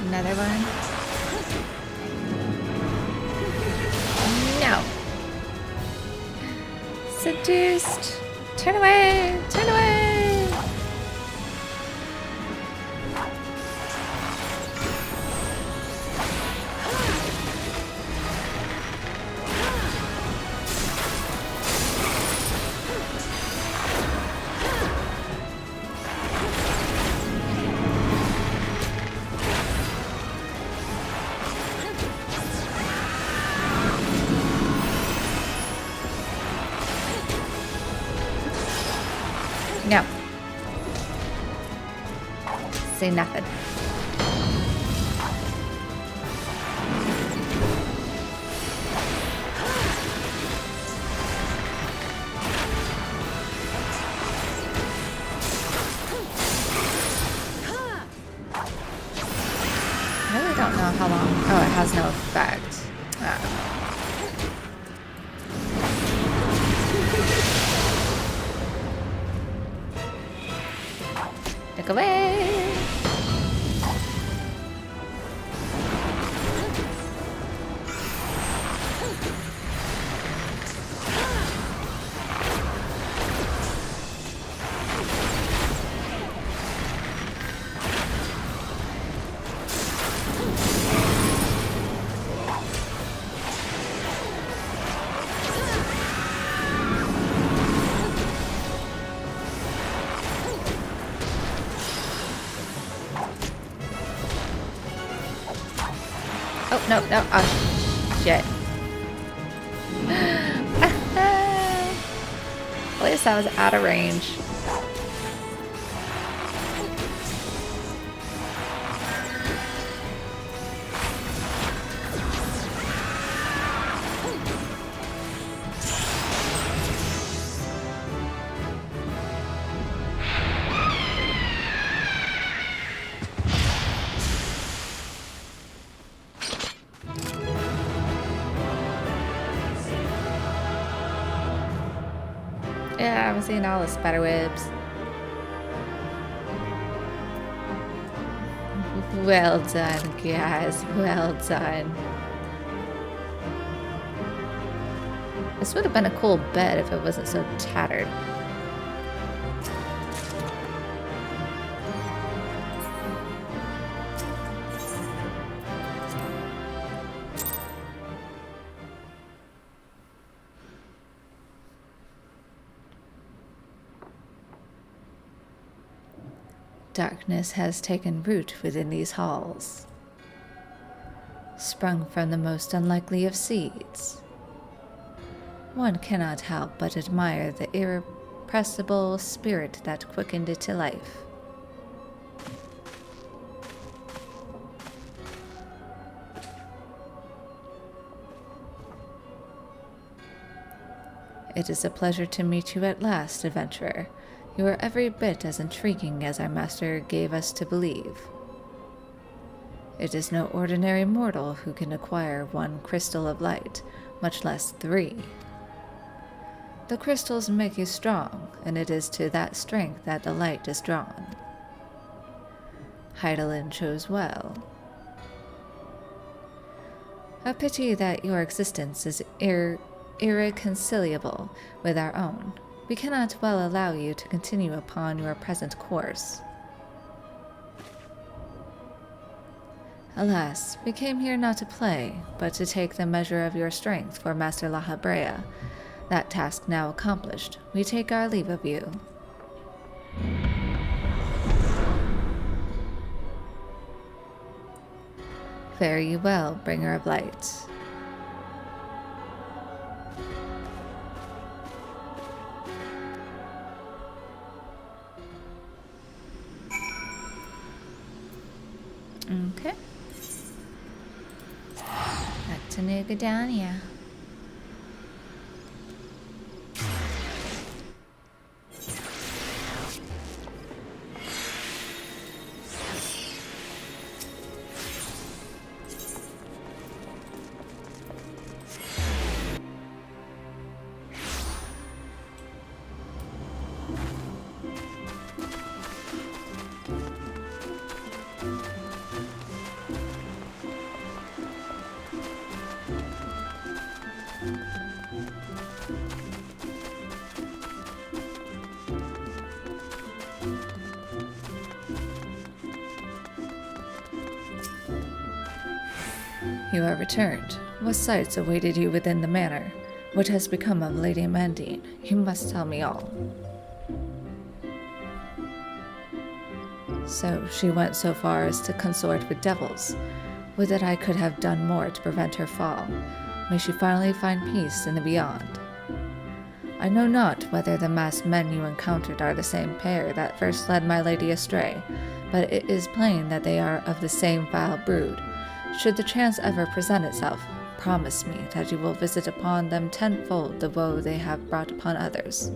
Another one. No. Seduced. Turn away. Turn away. No. Say nothing. I really don't know how long. Oh, it has no effect. Look away! Oh, no, no. Oh, shit. At least I was out of range. Yeah, I'm seeing all the spider webs. Well done, guys. Well done. This would have been a cool bed if it wasn't so tattered. Darkness has taken root within these halls, sprung from the most unlikely of seeds. One cannot help but admire the irrepressible spirit that quickened it to life. It is a pleasure to meet you at last, adventurer. You are every bit as intriguing as our master gave us to believe. It is no ordinary mortal who can acquire one crystal of light, much less 3. The crystals make you strong, and it is to that strength that the light is drawn. Heidelin chose well. A pity that your existence is irreconcilable with our own. We cannot well allow you to continue upon your present course. Alas, we came here not to play, but to take the measure of your strength for Master Lahabrea. That task now accomplished, we take our leave of you. Fare ye well, bringer of light. Okay. Back to New Gridania. You are returned. What sights awaited you within the manor? What has become of Lady Amandine? You must tell me all. So she went so far as to consort with devils. Would that I could have done more to prevent her fall. May she finally find peace in the beyond. I know not whether the masked men you encountered are the same pair that first led my lady astray, but it is plain that they are of the same vile brood. Should the chance ever present itself, promise me that you will visit upon them tenfold the woe they have brought upon others.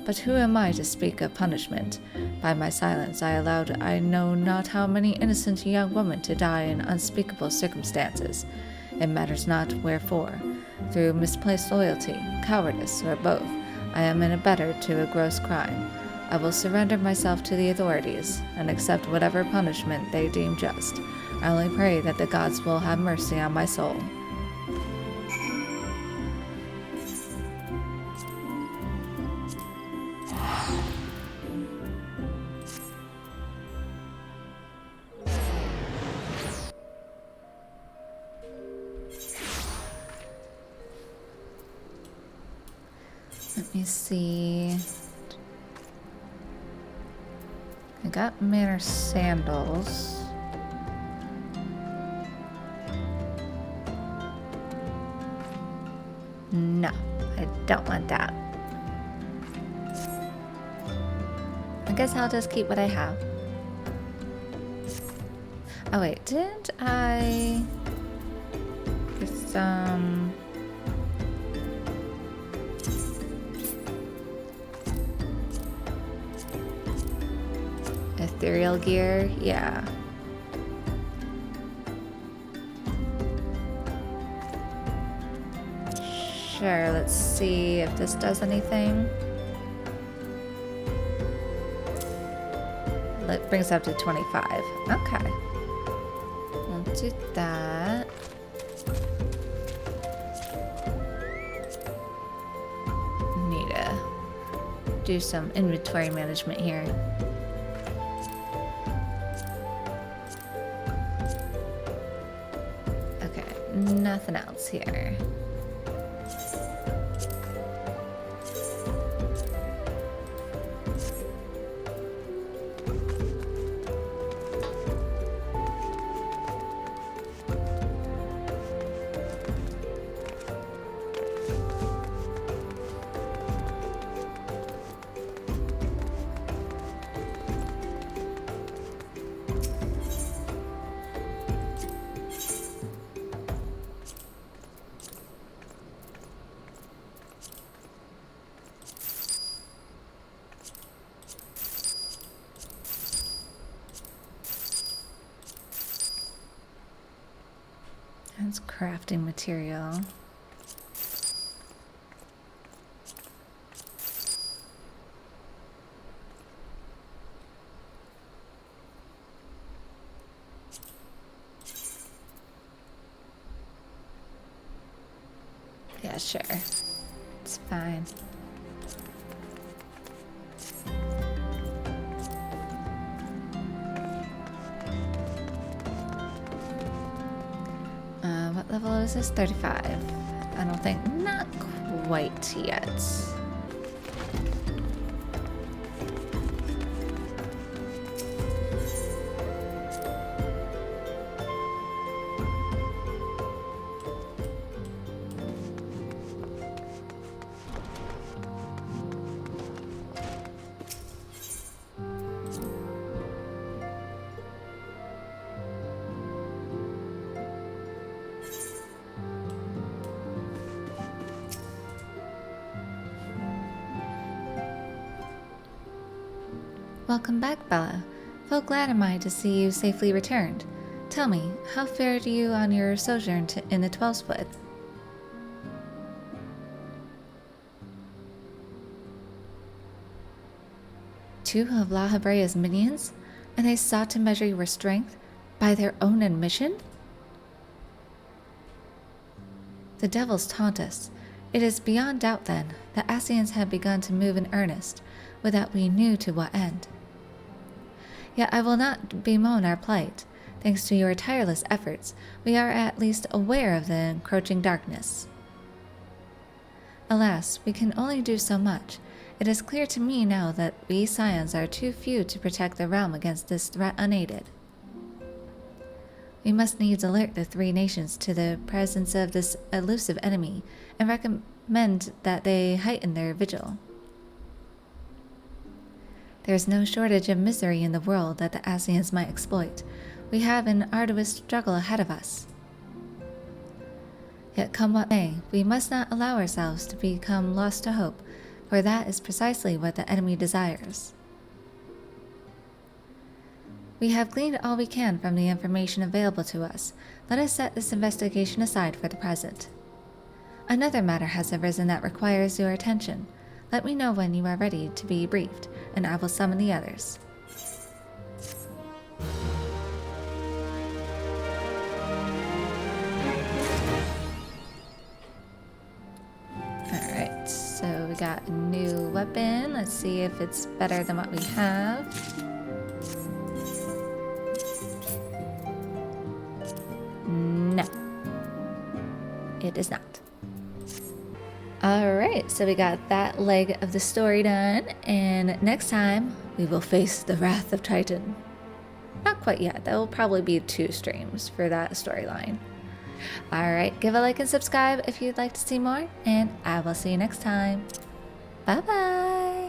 But who am I to speak of punishment? By my silence I allowed I know not how many innocent young women to die in unspeakable circumstances. It matters not wherefore. Through misplaced loyalty, cowardice, or both, I am embittered to a gross crime. I will surrender myself to the authorities, and accept whatever punishment they deem just. I only pray that the gods will have mercy on my soul. Let me see. I got Manor sandals. No, I don't want that. I guess I'll just keep what I have. Oh wait, didn't I get some ethereal gear? Yeah. Sure, let's see if this does anything. It brings up to 25. Okay. We'll do that. Need to do some inventory management here. Okay, nothing else here. That's crafting material. Yeah, sure. It's fine. What level is this? 35. I don't think, not quite yet. Welcome back, Bella. Full glad am I to see you safely returned. Tell me, how fared you on your sojourn in the 12-split? Two of La Habrea's minions? And they sought to measure your strength by their own admission? The devils taunt us. It is beyond doubt, then, that Ascians had begun to move in earnest, without we knew to what end. Yet I will not bemoan our plight. Thanks to your tireless efforts, we are at least aware of the encroaching darkness. Alas, we can only do so much. It is clear to me now that we Scions are too few to protect the realm against this threat unaided. We must needs alert the three nations to the presence of this elusive enemy, and recommend that they heighten their vigil. There is no shortage of misery in the world that the Ascians might exploit. We have an arduous struggle ahead of us. Yet come what may, we must not allow ourselves to become lost to hope, for that is precisely what the enemy desires. We have gleaned all we can from the information available to us. Let us set this investigation aside for the present. Another matter has arisen that requires your attention. Let me know when you are ready to be briefed, and I will summon the others. Alright, so we got a new weapon. Let's see if it's better than what we have. No, it is not. Alright, so we got that leg of the story done, and next time we will face the Wrath of Titan. Not quite yet, there will probably be 2 streams for that storyline. Alright, give a like and subscribe if you'd like to see more, and I will see you next time. Bye bye!